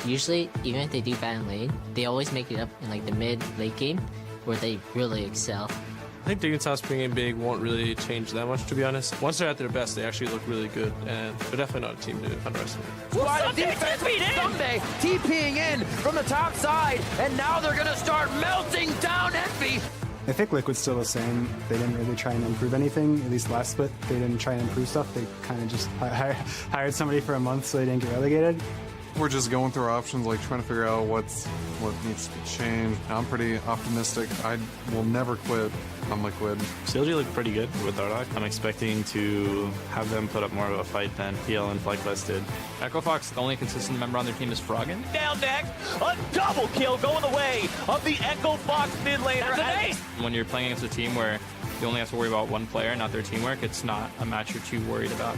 usually, even if they do bad in lane, they always make it up in like the mid-late game where they really excel. I think Dignitas being in big won't really change that much, to be honest. Once they're at their best, they actually look really good, and they're definitely not a team to underestimate. Well, Sunday TPing in from the top side, and now they're gonna start melting down Envy. I think Liquid's still the same. They didn't really try and improve anything, at least last split. They didn't try and improve stuff. They kind of just hired somebody for a month so they didn't get relegated. We're just going through our options, like trying to figure out what needs to be changed. I'm pretty optimistic. I will never quit on Liquid. CLG looked pretty good with Dardock. I'm expecting to have them put up more of a fight than PL and FlyQuest did. Echo Fox, the only consistent member on their team is Froggen. Down next, a double kill going the way of the Echo Fox mid laner. When you're playing against a team where you only have to worry about one player, not their teamwork, it's not a match you're too worried about.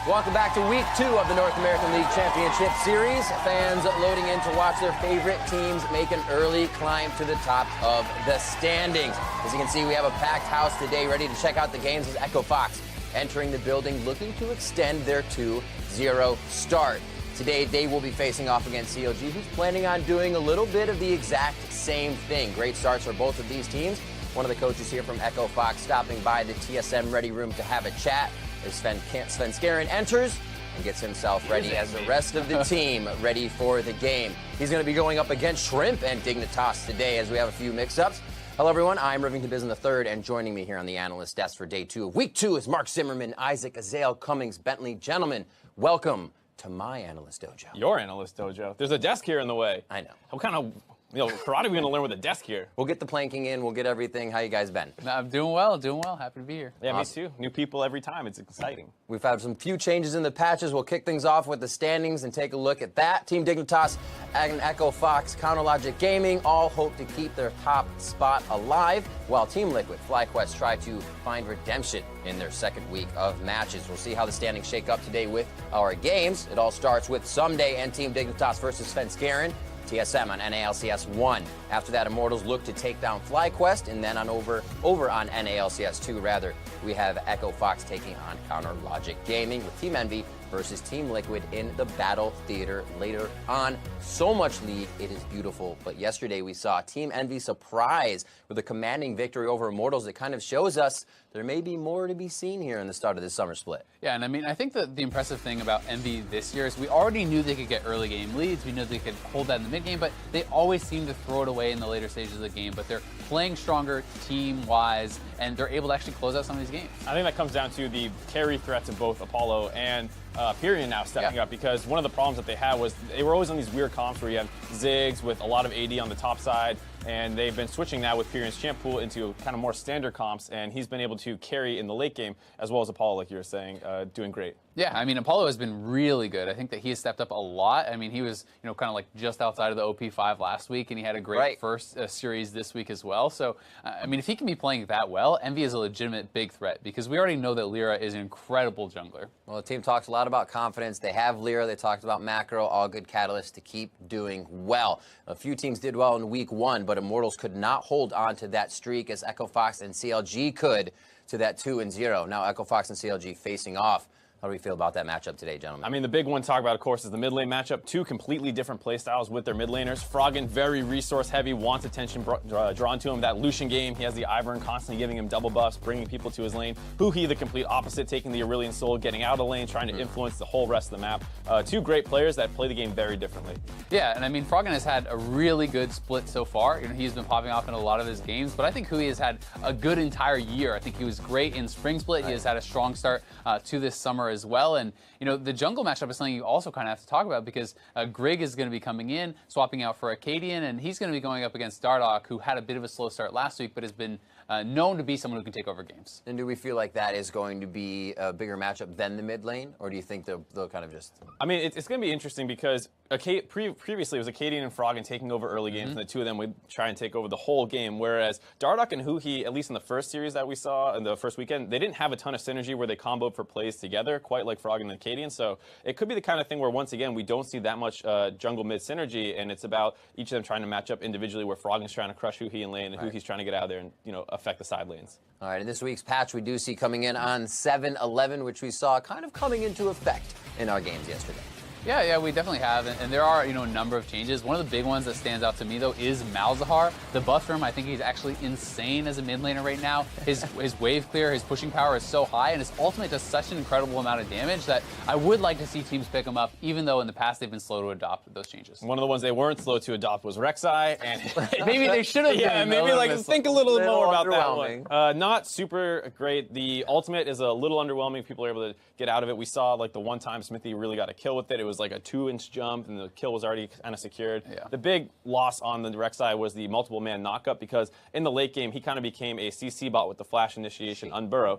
Welcome back to week 2 of the North American League Championship Series. Fans loading in to watch their favorite teams make an early climb to the top of the standings. As you can see, we have a packed house today ready to check out the games as Echo Fox entering the building looking to extend their 2-0 start. Today, they will be facing off against CLG, who's planning on doing a little bit of the exact same thing. Great starts for both of these teams. One of the coaches here from Echo Fox stopping by the TSM Ready Room to have a chat as Svenskeren enters and gets himself ready as the rest of the team ready for the game. He's going to be going up against Shrimp and Dignitas today as we have a few mix-ups. Hello, everyone. I'm Rivington Biz III, and joining me here on the analyst desk for day 2 of week 2 is Mark Zimmerman, Isaac Azael, Cummings, Bentley. Gentlemen, welcome to my analyst dojo. Your analyst dojo. There's a desk here in the way. I know. What kind of karate are we going to learn with a desk here? We'll get the planking in. We'll get everything. How you guys been? I'm doing well. Happy to be here. Yeah, awesome. Me too. New people every time. It's exciting. We've had some few changes in the patches. We'll kick things off with the standings and take a look at that. Team Dignitas and Echo Fox, Counterlogic Gaming all hope to keep their top spot alive, while Team Liquid, FlyQuest try to find redemption in their second week of matches. We'll see how the standings shake up today with our games. It all starts with Someday and Team Dignitas versus Svenskeren. TSM on NALCS 1. After that, Immortals look to take down FlyQuest, and then on over on NALCS 2, we have Echo Fox taking on Counterlogic Gaming with Team Envy versus Team Liquid in the Battle Theater later on. So much league, it is beautiful. But yesterday we saw Team Envy surprise with a commanding victory over Immortals that kind of shows us there may be more to be seen here in the start of this summer split. Yeah, and I mean, I think that the impressive thing about Envy this year is we already knew they could get early game leads. We knew they could hold that in the mid game, but they always seem to throw it away in the later stages of the game. But they're playing stronger team-wise, and they're able to actually close out some of these games. I think that comes down to the carry threats of both Apollo and Pyrion now stepping up, because one of the problems that they had was they were always on these weird comps where you have Ziggs with a lot of AD on the top side, and they've been switching that with Pyrion's champ pool into kind of more standard comps, and he's been able to carry in the late game, as well as Apollo, like you were saying, doing great. Yeah, I mean, Apollo has been really good. I think that he has stepped up a lot. I mean, he was, kind of like just outside of the OP5 last week, and he had a great first series this week as well. So, I mean, if he can be playing that well, Envy is a legitimate big threat, because we already know that Lyra is an incredible jungler. Well, the team talks a lot about confidence. They have Lyra. They talked about Macro, all good catalysts to keep doing well. A few teams did well in week 1, but Immortals could not hold on to that streak as Echo Fox and CLG could to that 2-0. Now Echo Fox and CLG facing off. How do we feel about that matchup today, gentlemen? I mean, the big one to talk about, of course, is the mid lane matchup. 2 completely different playstyles with their mid laners. Froggen, very resource heavy, wants attention drawn to him. That Lucian game, he has the Ivern constantly giving him double buffs, bringing people to his lane. Huhi, the complete opposite, taking the Aurelion Soul, getting out of the lane, trying to influence the whole rest of the map. 2 great players that play the game very differently. Yeah, and I mean, Froggen has had a really good split so far. He's been popping off in a lot of his games, but I think Huhi has had a good entire year. I think he was great in Spring Split. He has had a strong start to this summer as well, and the jungle matchup is something you also kind of have to talk about, because Grig is going to be coming in, swapping out for Acadian, and he's going to be going up against Dardock, who had a bit of a slow start last week, but has been known to be someone who can take over games. And do we feel like that is going to be a bigger matchup than the mid lane, or do you think they'll kind of just... I mean, it's going to be interesting because previously it was Acadian and Froggen taking over early games, and the two of them would try and take over the whole game. Whereas Dardoch and Huhi, at least in the first series that we saw in the first weekend, they didn't have a ton of synergy where they comboed for plays together, quite like Froggen and Acadian. So it could be the kind of thing where once again we don't see that much jungle mid synergy, and it's about each of them trying to match up individually, where Froggen's trying to crush Huhi in lane, and Huhi's trying to get out of there and affect the side lanes. All right, in this week's patch, we do see coming in on 7-11, which we saw kind of coming into effect in our games yesterday. Yeah, we definitely have, and there are, a number of changes. One of the big ones that stands out to me, though, is Malzahar. The buff for him, I think he's actually insane as a mid laner right now. His wave clear, his pushing power is so high, and his ultimate does such an incredible amount of damage that I would like to see teams pick him up, even though in the past they've been slow to adopt those changes. One of the ones they weren't slow to adopt was Rek'Sai, and maybe they should have. Yeah, maybe think a little more about that one. Not super great. The ultimate is a little underwhelming. People are able to get out of it. We saw the one time Smithy really got a kill with it. It was like a 2-inch jump, and the kill was already kind of secured. Yeah. The big loss on the Rek'Sai was the multiple man knockup, because in the late game he kind of became a CC bot with the flash initiation unburrow.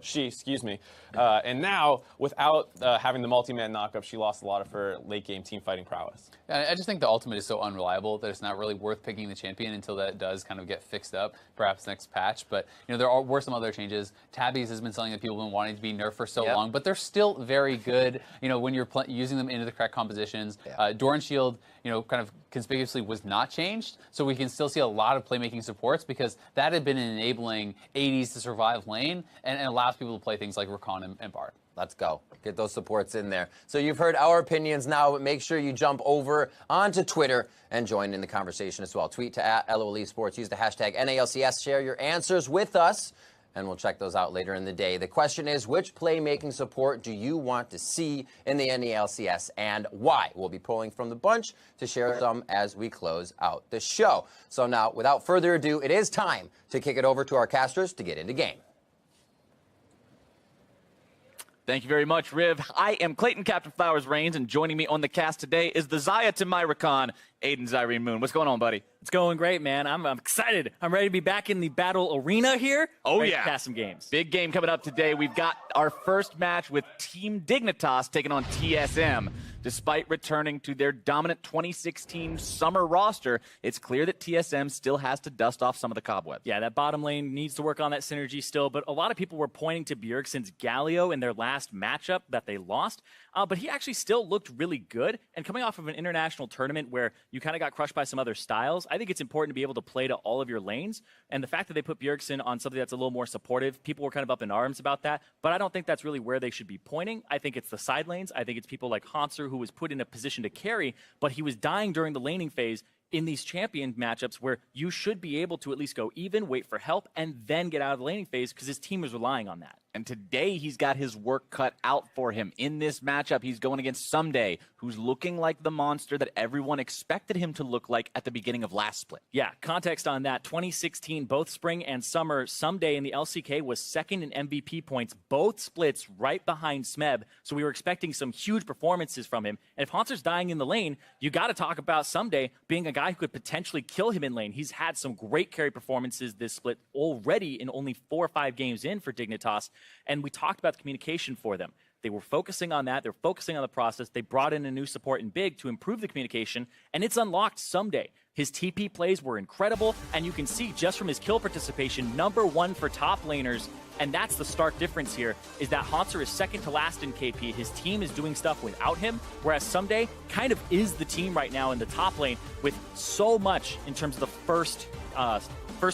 And now without having the multi-man knockup, she lost a lot of her late game team fighting prowess. Yeah, I just think the ultimate is so unreliable that it's not really worth picking the champion until that does kind of get fixed up, perhaps next patch. But there were some other changes. Tabbies has been something that people have been wanting to be nerfed for so long, but they're still very good. When you're using them into the correct compositions. Doran Shield, kind of conspicuously was not changed, so we can still see a lot of playmaking supports, because that had been enabling 80s to survive lane and allows people to play things like Rakan and Bard. Let's go. Get those supports in there. So you've heard our opinions now, but make sure you jump over onto Twitter and join in the conversation as well. Tweet to @LOLesports. Use the hashtag NALCS. Share your answers with us, and we'll check those out later in the day. The question is, which playmaking support do you want to see in the NALCS, and why? We'll be pulling from the bunch to share some as we close out the show. So now, without further ado, it is time to kick it over to our casters to get into game. Thank you very much, Riv. I am Clayton Captain Flowers Reigns, and joining me on the cast today is the Zaya to my Rakan, Aiden Zyrene Moon. What's going on, buddy? It's going great, man. I'm excited. I'm ready to be back in the battle arena here. Oh, ready yeah. to cast some games. Big game coming up today. We've got our first match with Team Dignitas taking on TSM. Despite returning to their dominant 2016 summer roster, it's clear that TSM still has to dust off some of the cobwebs. Yeah, that bottom lane needs to work on that synergy still, but a lot of people were pointing to Bjergsen's Galio in their last matchup that they lost, but he actually still looked really good, and coming off of an international tournament where you kind of got crushed by some other styles, I think it's important to be able to play to all of your lanes, and the fact that they put Bjergsen on something that's a little more supportive, people were kind of up in arms about that, but I don't think that's really where they should be pointing. I think it's the side lanes. I think it's people like Hanser, who was put in a position to carry, but he was dying during the laning phase in these champion matchups where you should be able to at least go even, wait for help, and then get out of the laning phase because his team is relying on that. And today he's got his work cut out for him. In this matchup, he's going against Someday, who's looking like the monster that everyone expected him to look like at the beginning of last split. Yeah, context on that. 2016, both spring and summer, Someday in the LCK was second in MVP points, both splits right behind Smeb. So we were expecting some huge performances from him. And if Hanser's dying in the lane, you got to talk about Someday being a guy who could potentially kill him in lane. He's had some great carry performances this split already in only 4 or 5 games in for Dignitas. And we talked about the communication for them. They were focusing on that. They're focusing on the process. They brought in a new support in Big to improve the communication, and it's unlocked Someday. His TP plays were incredible, and you can see just from his kill participation, #1 for top laners, and that's the stark difference here, is that Hanser is second to last in KP. His team is doing stuff without him, whereas Someday kind of is the team right now in the top lane with so much in terms of the first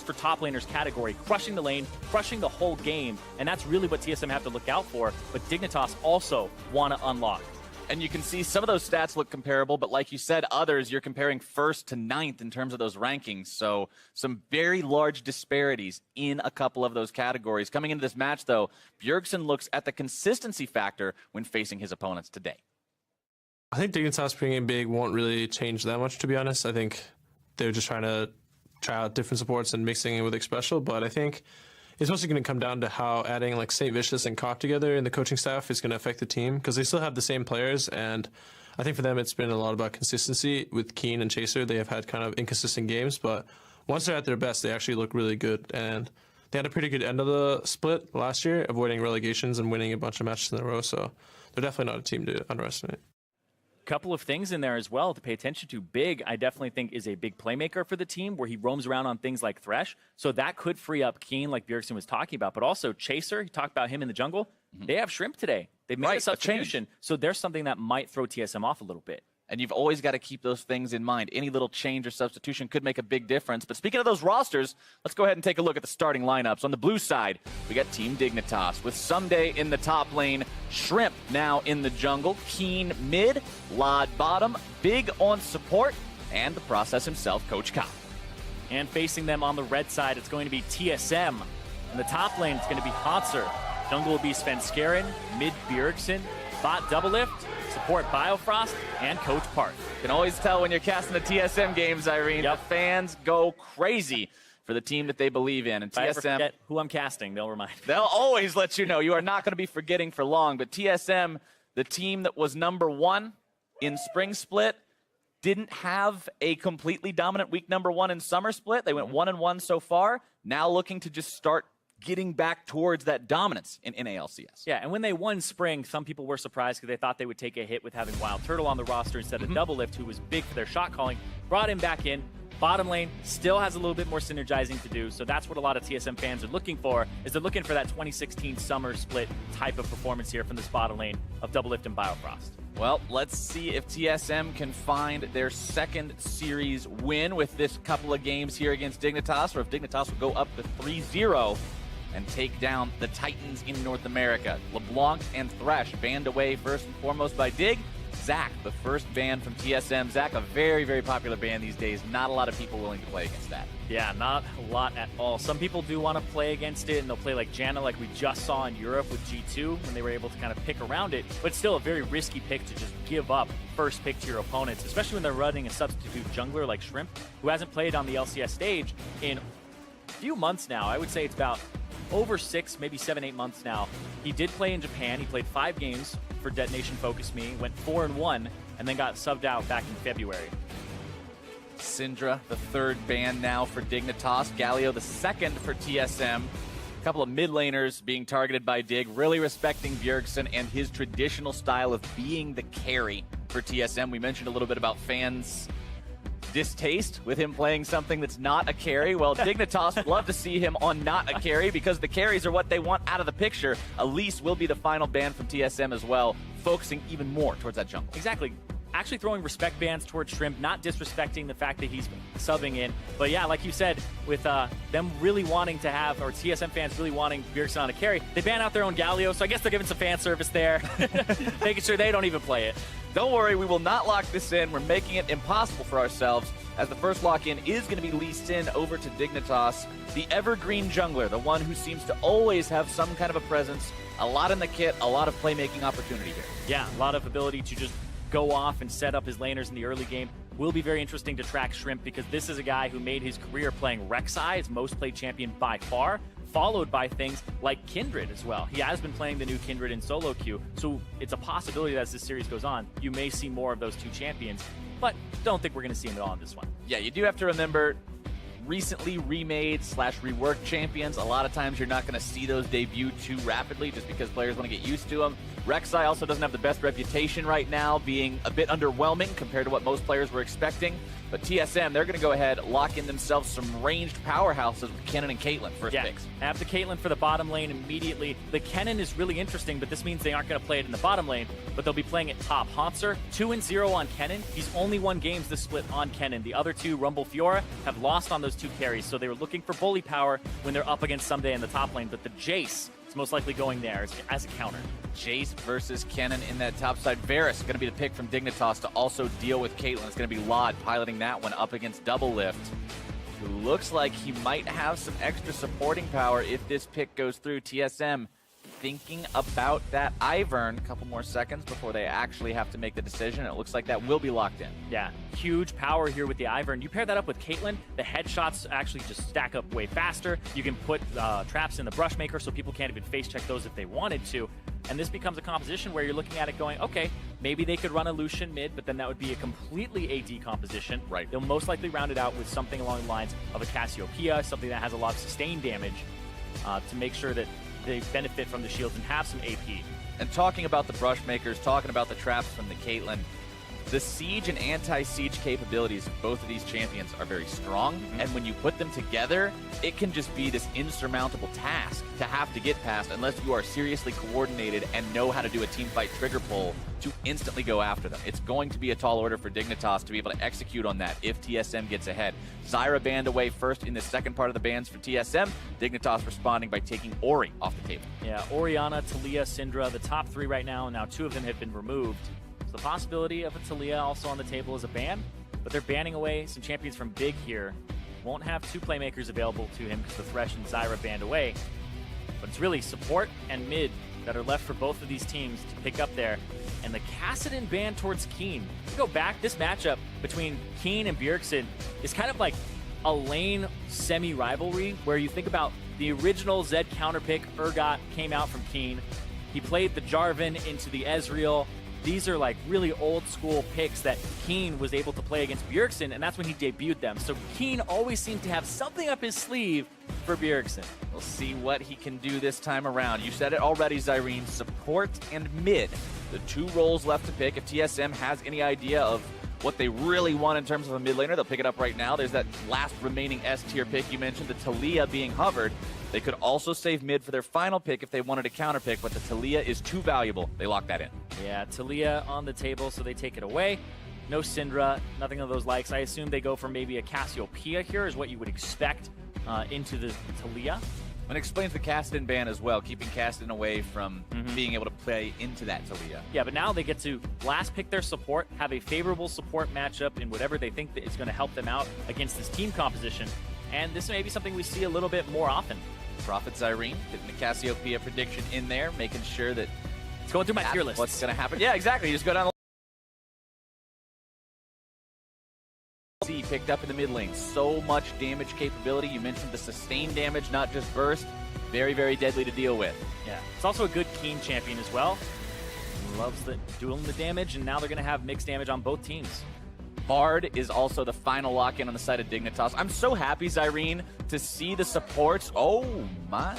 for top laners category, crushing the lane, crushing the whole game, and that's really what TSM have to look out for, but Dignitas also want to unlock. And you can see some of those stats look comparable, but like you said, others, you're comparing 1st to 9th in terms of those rankings. So some very large disparities in a couple of those categories. Coming into this match, though, Bjergsen looks at the consistency factor when facing his opponents today. I think Dignitas bringing Big won't really change that much, to be honest. I think they're just trying to try out different supports and mixing it with Expressial, but I think it's mostly going to come down to how adding like St. Vicious and Cop together in the coaching staff is going to affect the team, because they still have the same players, and I think for them it's been a lot about consistency. With Keen and Chaser, they have had kind of inconsistent games, but once they're at their best, they actually look really good, and they had a pretty good end of the split last year, avoiding relegations and winning a bunch of matches in a row, so they're definitely not a team to underestimate. couple of things in there as well to pay attention to. Big, I definitely think, is a big playmaker for the team where he roams around on things like Thresh. So that could free up Keen, like Bjergsen was talking about. But also Chaser, you talked about him in the jungle. They have Shrimp today. They've made a substitution. So there's something that might throw TSM off a little bit. And you've always got to keep those things in mind. Any little change or substitution could make a big difference. But speaking of those rosters, let's go ahead and take a look at the starting lineups. On the blue side, we got Team Dignitas with Someday in the top lane, Shrimp now in the jungle, Keen mid, Lod bottom, Big on support, and the process himself, Coach Ka. And facing them on the red side, it's going to be TSM. In the top lane, it's going to be Hotzer. Jungle will be Svenskeren, mid Bjergsen, bot double lift, support Biofrost, and Coach Park. You can always tell when you're casting the TSM games, Irene. Yep. The fans go crazy for the team that they believe in. And If I ever TSM, forget who I'm casting, they'll remind me. they'll always let you know. You are not going to be forgetting for long. But TSM, the team that was #1 in Spring Split, didn't have a completely dominant week #1 in Summer Split. They went 1-1 so far. Now looking to just start getting back towards that dominance in ALCS. Yeah, and when they won Spring, some people were surprised because they thought they would take a hit with having Wild Turtle on the roster instead of Double Lift, who was big for their shot calling. Brought him back in. Bottom lane still has a little bit more synergizing to do, so that's what a lot of TSM fans are looking for, is they're looking for that 2016 Summer Split type of performance here from this bottom lane of Double Lift and Biofrost. Well, let's see if TSM can find their second series win with this couple of games here against Dignitas, or if Dignitas will go up to 3-0 and take down the Titans in North America. LeBlanc and Thresh banned away first and foremost by Dig. Zach, the first ban from TSM. Zach, a very, very popular ban these days. Not a lot of people willing to play against that. Yeah, not a lot at all. Some people do want to play against it, and they'll play like Janna, like we just saw in Europe with G2, when they were able to kind of pick around it. But still a very risky pick to just give up first pick to your opponents, especially when they're running a substitute jungler like Shrimp, who hasn't played on the LCS stage in a few months now. I would say it's about over 6, maybe 7, 8 months now. He did play in Japan. He played 5 games for Detonation Focus Me, went 4-1, and then got subbed out back in February. Syndra, the third ban now for Dignitas. Galio, the second for TSM. A couple of mid laners being targeted by Dig, really respecting Bjergsen and his traditional style of being the carry for TSM. We mentioned a little bit about fans' distaste with him playing something that's not a carry. Well, Dignitas would love to see him on not a carry, because the carries are what they want out of the picture. Elise will be the final ban from TSM as well, focusing even more towards that jungle. Exactly. Actually throwing respect bans towards Shrimp, not disrespecting the fact that he's subbing in. But yeah, like you said, with them really wanting to have, or TSM fans really wanting Bjergsen on a carry, they ban out their own Galio, so I guess they're giving some fan service there, making sure they don't even play it. Don't worry, we will not lock this in. We're making it impossible for ourselves, as the first lock-in is going to be leased in over to Dignitas, the evergreen jungler, the one who seems to always have some kind of a presence, a lot in the kit, a lot of playmaking opportunity here. Yeah, a lot of ability to just go off and set up his laners in the early game. Will be very interesting to track Shrimp, because this is a guy who made his career playing Rek'Sai, his most played champion by far, followed by things like Kindred as well. He has been playing the new Kindred in solo queue, so it's a possibility that as this series goes on, you may see more of those two champions, but don't think we're going to see him at all in this one. Yeah, you do have to remember, recently remade / reworked champions, a lot of times you're not going to see those debut too rapidly just because players want to get used to them. Rek'Sai also doesn't have the best reputation right now, being a bit underwhelming compared to what most players were expecting. But TSM, they're going to go ahead, lock in themselves some ranged powerhouses with Kennen and Caitlyn first picks. Have the Caitlyn for the bottom lane immediately. The Kennen is really interesting, but this means they aren't going to play it in the bottom lane, but they'll be playing it top. Hauntzer, 2-0 on Kennen. He's only won games this split on Kennen. The other two, Rumble Fiora, have lost on those two carries, so they were looking for bully power when they're up against Someday in the top lane, but the Jace is most likely going there as a counter. Jace versus Kennen in that top side. Varus going to be the pick from Dignitas to also deal with Caitlyn. It's going to be Lod piloting that one up against Double Lift, who looks like he might have some extra supporting power if this pick goes through. TSM thinking about that Ivern. A couple more seconds before they actually have to make the decision. It looks like that will be locked in. Yeah, huge power here with the Ivern. You pair that up with Caitlyn, the headshots actually just stack up way faster. You can put traps in the Brushmaker so people can't even face check those if they wanted to. And this becomes a composition where you're looking at it going, okay, maybe they could run a Lucian mid, but then that would be a completely AD composition. Right. They'll most likely round it out with something along the lines of a Cassiopeia, something that has a lot of sustained damage to make sure that they benefit from the shields and have some AP. And talking about the Brushmakers, talking about the traps from the Caitlyn, The siege and anti-siege capabilities of both of these champions are very strong, and when you put them together, it can just be this insurmountable task to have to get past unless you are seriously coordinated and know how to do a team fight trigger pull to instantly go after them. It's going to be a tall order for Dignitas to be able to execute on that if TSM gets ahead. Zyra banned away first in the second part of the bans for TSM. Dignitas responding by taking Ori off the table. Yeah, Orianna, Taliyah, Syndra, the top 3 right now, and now 2 of them have been removed. So the possibility of a Taliyah also on the table is a ban, but they're banning away some champions from Big here. Won't have 2 playmakers available to him because the Thresh and Zyra banned away. But it's really support and mid that are left for both of these teams to pick up there. And the Kassadin ban towards Keen. If you go back, this matchup between Keen and Bjergsen is kind of like a lane semi-rivalry where you think about the original Zed counter pick, Urgot, came out from Keen. He played the Jarvan into the Ezreal. These are like really old school picks that Keen was able to play against Bjergsen, and that's when he debuted them. So Keen always seemed to have something up his sleeve for Bjergsen. We'll see what he can do this time around. You said it already, Zyrene, support and mid. The 2 roles left to pick. If TSM has any idea of what they really want in terms of a mid laner, they'll pick it up right now. There's that last remaining S tier pick you mentioned, the Taliyah being hovered. They could also save mid for their final pick if they wanted a counter pick, but the Taliyah is too valuable. They lock that in. Yeah, Taliyah on the table, so they take it away. No Syndra, nothing of those likes. I assume they go for maybe a Cassiopeia here is what you would expect into the Taliyah. And explains the Kassadin ban as well, keeping Kassadin away from being able to play into that Taliyah. Yeah, but now they get to last pick their support, have a favorable support matchup in whatever they think that is going to help them out against this team composition. And this may be something we see a little bit more often. Prophet Zyrene, getting the Cassiopeia prediction in there, making sure that it's going through my tier list. What's going to happen? Yeah, exactly. You just go down the picked up in the mid lane. So much damage capability. You mentioned the sustained damage, not just burst. Very, very deadly to deal with. Yeah, it's also a good Keen champion as well. Loves doing the damage, and now they're going to have mixed damage on both teams. Bard is also the final lock-in on the side of Dignitas. I'm so happy, Zyrene, to see the supports. Oh, my.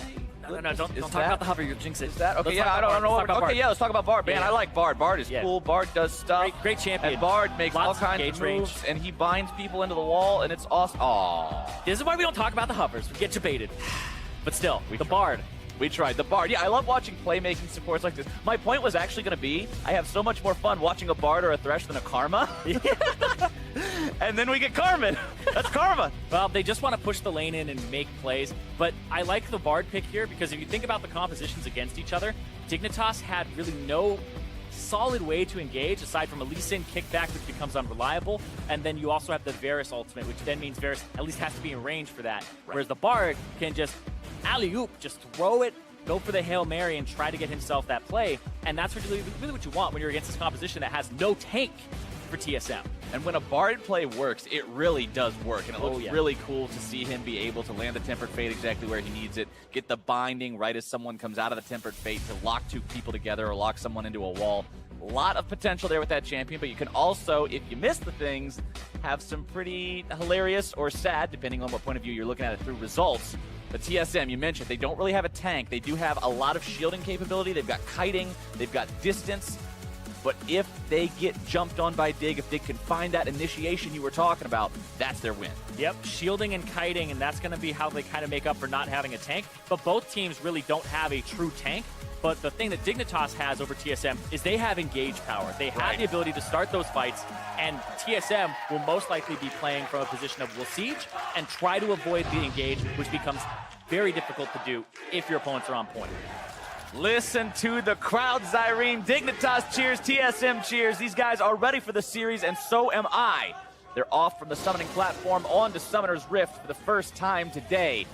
No, don't talk about the hover. You'll jinx it. Is that? Okay, yeah, I don't know. Okay, yeah, let's talk about Bard. Man, Yeah. I like Bard. Bard is cool. Bard does stuff. Great champion. And Bard makes Lots all of kinds of engage moves, range. and he binds people into the wall, and it's awesome. Aww. This is why we don't talk about the hovers. We get debated. But still, the Bard. We tried. The Bard. Yeah, I love watching playmaking supports like this. My point was actually going to be, I have so much more fun watching a Bard or a Thresh than a Karma. And then we get Carmen. That's Karma. Well, they just want to push the lane in and make plays. But I like the Bard pick here because if you think about the compositions against each other, Dignitas had really no solid way to engage aside from a Lee Sin kickback, which becomes unreliable. And then you also have the Varus ultimate, which then means Varus at least has to be in range for that. Right. Whereas the Bard can just alley-oop, just throw it, go for the Hail Mary, and try to get himself that play. And that's really what you want when you're against this composition that has no tank for TSM. And when a Bard play works, it really does work. And it looks really cool to see him be able to land the Tempered Fate exactly where he needs it, get the binding right as someone comes out of the Tempered Fate to lock 2 people together or lock someone into a wall. A lot of potential there with that champion, but you can also, if you miss the things, have some pretty hilarious or sad, depending on what point of view you're looking at it through results. The TSM, you mentioned, they don't really have a tank. They do have a lot of shielding capability. They've got kiting. They've got distance. But if they get jumped on by Dig, if they can find that initiation you were talking about, that's their win. Yep, shielding and kiting, and that's going to be how they kind of make up for not having a tank. But both teams really don't have a true tank. But the thing that Dignitas has over TSM is they have engage power. They have the ability to start those fights, and TSM will most likely be playing from a position of will siege and try to avoid the engage, which becomes very difficult to do if your opponents are on point. Listen to the crowd, Zyrene. Dignitas cheers, TSM cheers. These guys are ready for the series, and so am I. They're off from the summoning platform onto Summoner's Rift for the first time today.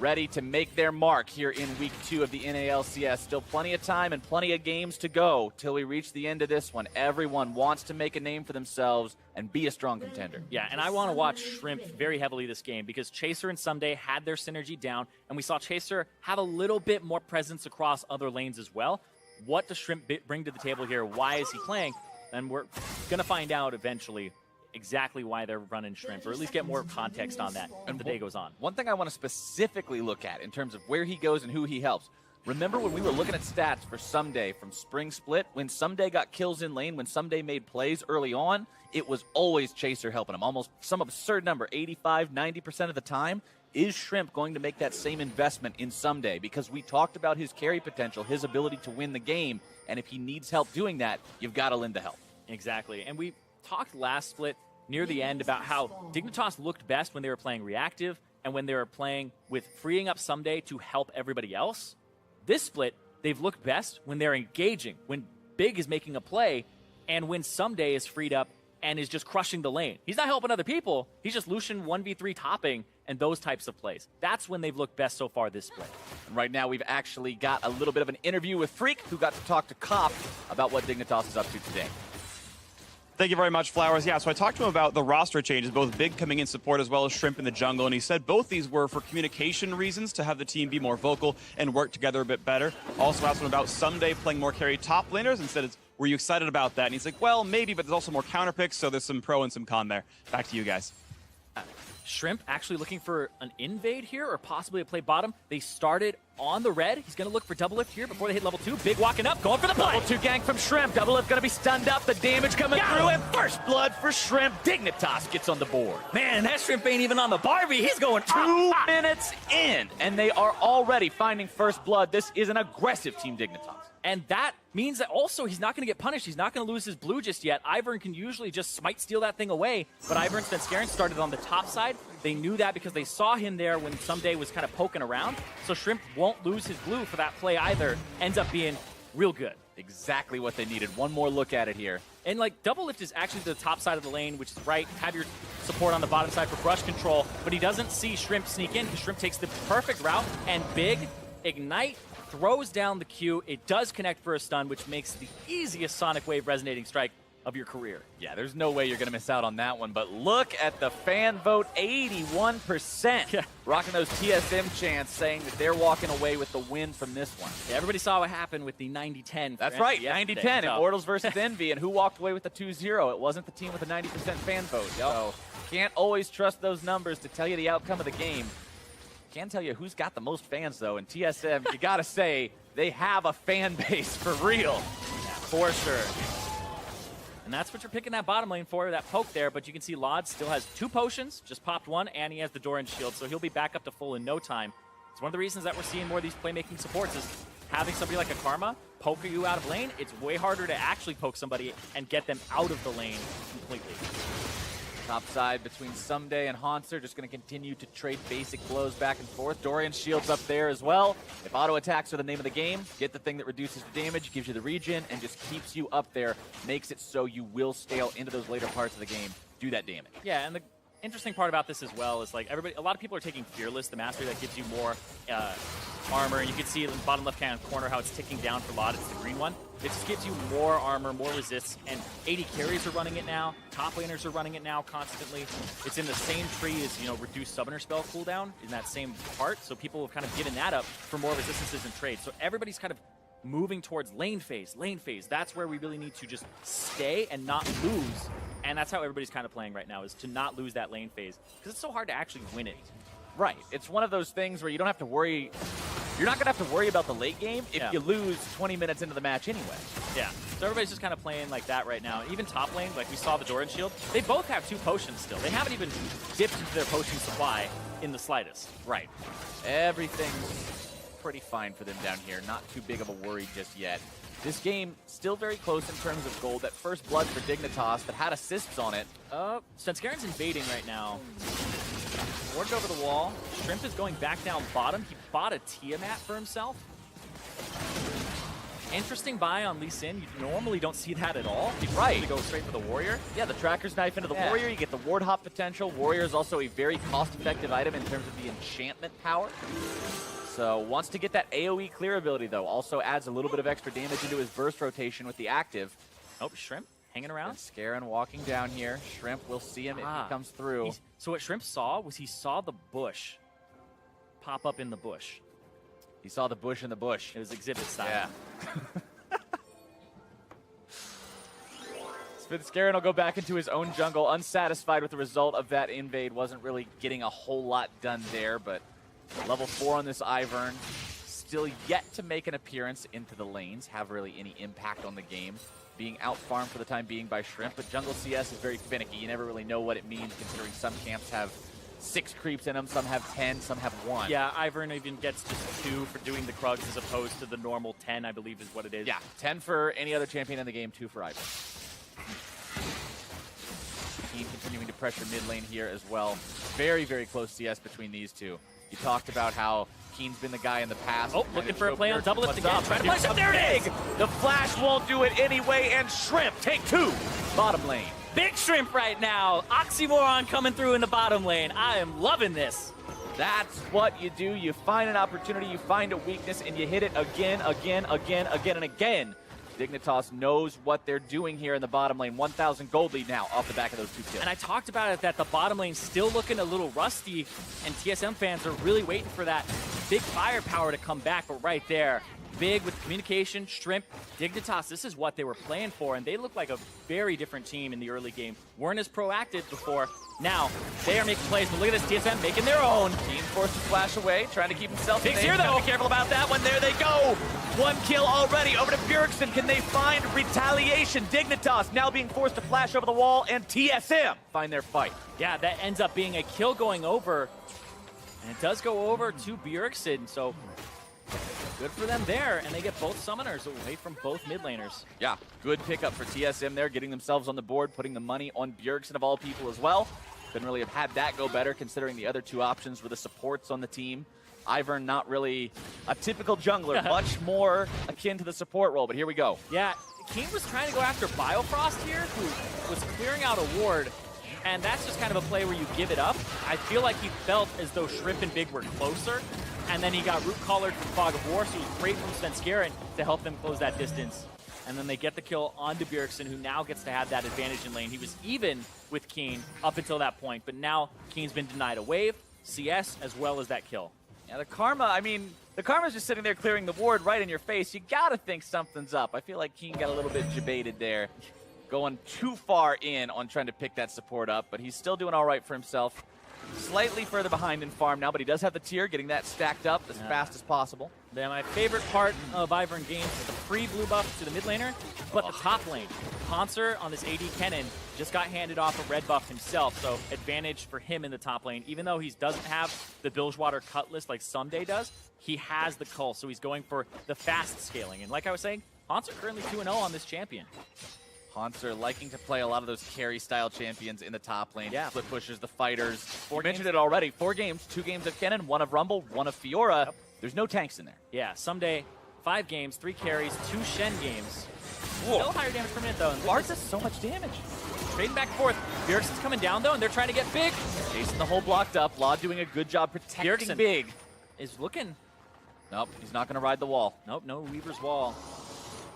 Ready to make their mark here in Week 2 of the NALCS. Still plenty of time and plenty of games to go till we reach the end of this one. Everyone wants to make a name for themselves and be a strong contender. Yeah, and I want to watch Shrimp very heavily this game because Chaser and Someday had their synergy down, and we saw Chaser have a little bit more presence across other lanes as well. What does Shrimp bring to the table here? Why is he playing? And we're going to find out eventually exactly why they're running Shrimp, or at least get more context on that as the day goes on. One thing I want to specifically look at in terms of where he goes and who he helps. Remember when we were looking at stats for Someday from Spring Split? When Someday got kills in lane, when Someday made plays early on, it was always Chaser helping him. Almost some absurd number, 85, 90% of the time. Is Shrimp going to make that same investment in Someday? Because we talked about his carry potential, his ability to win the game, and if he needs help doing that, you've got to lend the help. Exactly. And we talked last split near the end about how Dignitas looked best when they were playing reactive and when they were playing with freeing up Someday to help everybody else. This split, they've looked best when they're engaging, when Big is making a play, and when Someday is freed up and is just crushing the lane. He's not helping other people. He's just Lucian 1v3 topping and those types of plays. That's when they've looked best so far this split. And right now, we've actually got a little bit of an interview with Freak, who got to talk to Cop about what Dignitas is up to today. Thank you very much, Flowers. Yeah, so I talked to him about the roster changes, both Big coming in support as well as Shrimp in the jungle, and he said both these were for communication reasons, to have the team be more vocal and work together a bit better. Also asked him about Someday playing more carry top laners and said, were you excited about that? And he's like, well, maybe, but there's also more counter picks, so there's some pro and some con there. Back to you guys. Shrimp actually looking for an invade here or possibly a play bottom. They started on the red. He's going to look for double lift here before they hit level 2. Big walking up, going for the play. Level 2 gank from Shrimp. Double lift going to be stunned up. The damage coming through, and first blood for Shrimp. Dignitas gets on the board. Man, that Shrimp ain't even on the Barbie. He's going 2 minutes in, and they are already finding first blood. This is an aggressive team Dignitas. And that means that also he's not going to get punished. He's not going to lose his blue just yet. Ivern can usually just smite steal that thing away, but Ivern Svenskeren started on the top side. They knew that because they saw him there when Someday was kind of poking around. So Shrimp won't lose his blue for that play either. Ends up being real good. Exactly what they needed. One more look at it here. And like double lift is actually the top side of the lane, which is right. Have your support on the bottom side for brush control, but he doesn't see Shrimp sneak in because Shrimp takes the perfect route, and Big Ignite throws down the Q. It does connect for a stun, which makes the easiest Sonic Wave resonating strike of your career. Yeah, there's no way you're going to miss out on that one, but look at the fan vote, 81%. Yeah. Rocking those TSM chants saying that they're walking away with the win from this one. Yeah, everybody saw what happened with the 90-10. That's right, 90-10, Immortals versus Envy, and who walked away with the 2-0? It wasn't the team with a 90% fan vote, so can't always trust those numbers to tell you the outcome of the game. Can tell you who's got the most fans, though, and TSM, you gotta say, they have a fan base for real. Yeah, for sure. And that's what you're picking that bottom lane for, that poke there, but you can see Lod still has 2 potions, just popped 1, and he has the Doran shield, so he'll be back up to full in no time. It's one of the reasons that we're seeing more of these playmaking supports is having somebody like a Karma poke you out of lane. It's way harder to actually poke somebody and get them out of the lane completely. Top side between Someday and Haunter, just going to continue to trade basic blows back and forth. Dorian shields up there as well. If auto attacks are the name of the game, get the thing that reduces the damage, gives you the regen, and just keeps you up there, makes it so you will scale into those later parts of the game, do that damage. Yeah, and the interesting part about this as well is like a lot of people are taking Fearless, the mastery that gives you more armor. You can see in the bottom left-hand corner how it's ticking down for Lot. It's the green one. It just gives you more armor, more resists, and 80 carries are running it now. Top laners are running it now constantly. It's in the same tree as, reduced summoner spell cooldown in that same part, so people have kind of given that up for more resistances in trade. So everybody's kind of moving towards lane phase, lane phase. That's where we really need to just stay and not lose, and that's how everybody's kind of playing right now, is to not lose that lane phase, because it's so hard to actually win it. Right. It's one of those things where you don't have to worry. You're not going to have to worry about the late game if you lose 20 minutes into the match anyway. Yeah. So everybody's just kind of playing like that right now. Even top lane, like we saw the Doran shield, they both have 2 potions still. They haven't even dipped into their potion supply in the slightest. Right. Everything's pretty fine for them down here. Not too big of a worry just yet. This game still very close in terms of gold. That first blood for Dignitas that had assists on it. Svenskaren's invading right now. Warded over the wall. Shrimp is going back down bottom. He bought a Tiamat for himself. Interesting buy on Lee Sin. You normally don't see that at all. You usually go straight for the Warrior. Yeah, the Tracker's Knife into the Warrior. You get the Ward Hop potential. Warrior is also a very cost-effective item in terms of the enchantment power. So wants to get that AoE clear ability, though. Also adds a little bit of extra damage into his burst rotation with the active. Oh, Shrimp hanging around. Scarin walking down here. Shrimp, we'll see him if he comes through. So what Shrimp saw was he saw the bush pop up in the bush. He saw the bush in the bush. It was exhibit style. Yeah. Scarin will go back into his own jungle, unsatisfied with the result of that invade. Wasn't really getting a whole lot done there, but level 4 on this Ivern. still yet to make an appearance into the lanes, have really any impact on the game, being out-farmed for the time being by Shrimp, but jungle CS is very finicky. You never really know what it means, considering some camps have 6 creeps in them, some have 10, some have 1. Yeah, Ivern even gets just 2 for doing the Krugs as opposed to the normal 10, I believe is what it is. Yeah, 10 for any other champion in the game, 2 for Ivern. Keen continuing to pressure mid lane here as well. Very, very close CS between these two. You talked about how Keen's been the guy in the past. Oh, looking for a play on double lift again. Trying to play some there it is! The flash won't do it anyway, and Shrimp take 2. Bottom lane. Big Shrimp right now. Oxymoron coming through in the bottom lane. I am loving this. That's what you do. You find an opportunity, you find a weakness, and you hit it again, and again. Dignitas knows what they're doing here in the bottom lane. 1,000 gold lead now off the back of those 2 kills. And I talked about it that the bottom lane's still looking a little rusty, and TSM fans are really waiting for that big firepower to come back. But right there, big with communication, Shrimp, Dignitas, this is what they were playing for, and they look like a very different team in the early game. Weren't as proactive before. Now, they are making plays, but look at this, TSM making their own. Team forced to flash away, trying to keep himself Big's safe. here, though. Be careful about that one. There they go. 1 kill already. Over to Bjergsen. Can they find retaliation? Dignitas now being forced to flash over the wall, and TSM find their fight. Yeah, that ends up being a kill going over, and it does go over to Bjergsen, so good for them there, and they get both summoners away from both mid laners. Yeah, good pickup for TSM there, getting themselves on the board, putting the money on Bjergsen of all people as well. Couldn't really have had that go better, considering the other 2 options were the supports on the team. Ivern, not really a typical jungler, much more akin to the support role, but here we go. Yeah, King was trying to go after Biofrost here, who was clearing out a ward, and that's just kind of a play where you give it up. I feel like he felt as though Shrimp and Big were closer, and then he got root collared from Fog of War, so it was great from Svenskeren to help them close that distance. And then they get the kill onto Bjergsen, who now gets to have that advantage in lane. He was even with Keen up until that point, but now Keen's been denied a wave, CS, as well as that kill. Yeah, the Karma's just sitting there clearing the ward right in your face. You gotta think something's up. I feel like Keen got a little bit jebaited there, going too far in on trying to pick that support up, but he's still doing all right for himself. Slightly further behind in farm now, but he does have the tier, getting that stacked up as fast as possible. Then my favorite part of Ivern games is the free blue buff to the mid laner, but the top lane. Panzer on this AD Kennen just got handed off a red buff himself, so advantage for him in the top lane. Even though he doesn't have the Bilgewater Cutlass like Someday does, he has the Cull, so he's going for the fast scaling. And like I was saying, Panzer currently 2-0 on this champion. Hanser liking to play a lot of those carry-style champions in the top lane. Yeah. Split pushers, the fighters. You mentioned it already. 4 games, 2 games of Kennen, 1 of Rumble, 1 of Fiora. Yep. There's no tanks in there. Yeah, Someday, 5 games, 3 carries, 2 Shen games. Whoa. Still higher damage per minute, though. Bart does so much damage. Trading back and forth. Bjergsen's coming down, though, and they're trying to get Big. Jason the hole blocked up. Law doing a good job protecting Bjergsen Big. Is looking. Nope, he's not going to ride the wall. Nope, no Weaver's Wall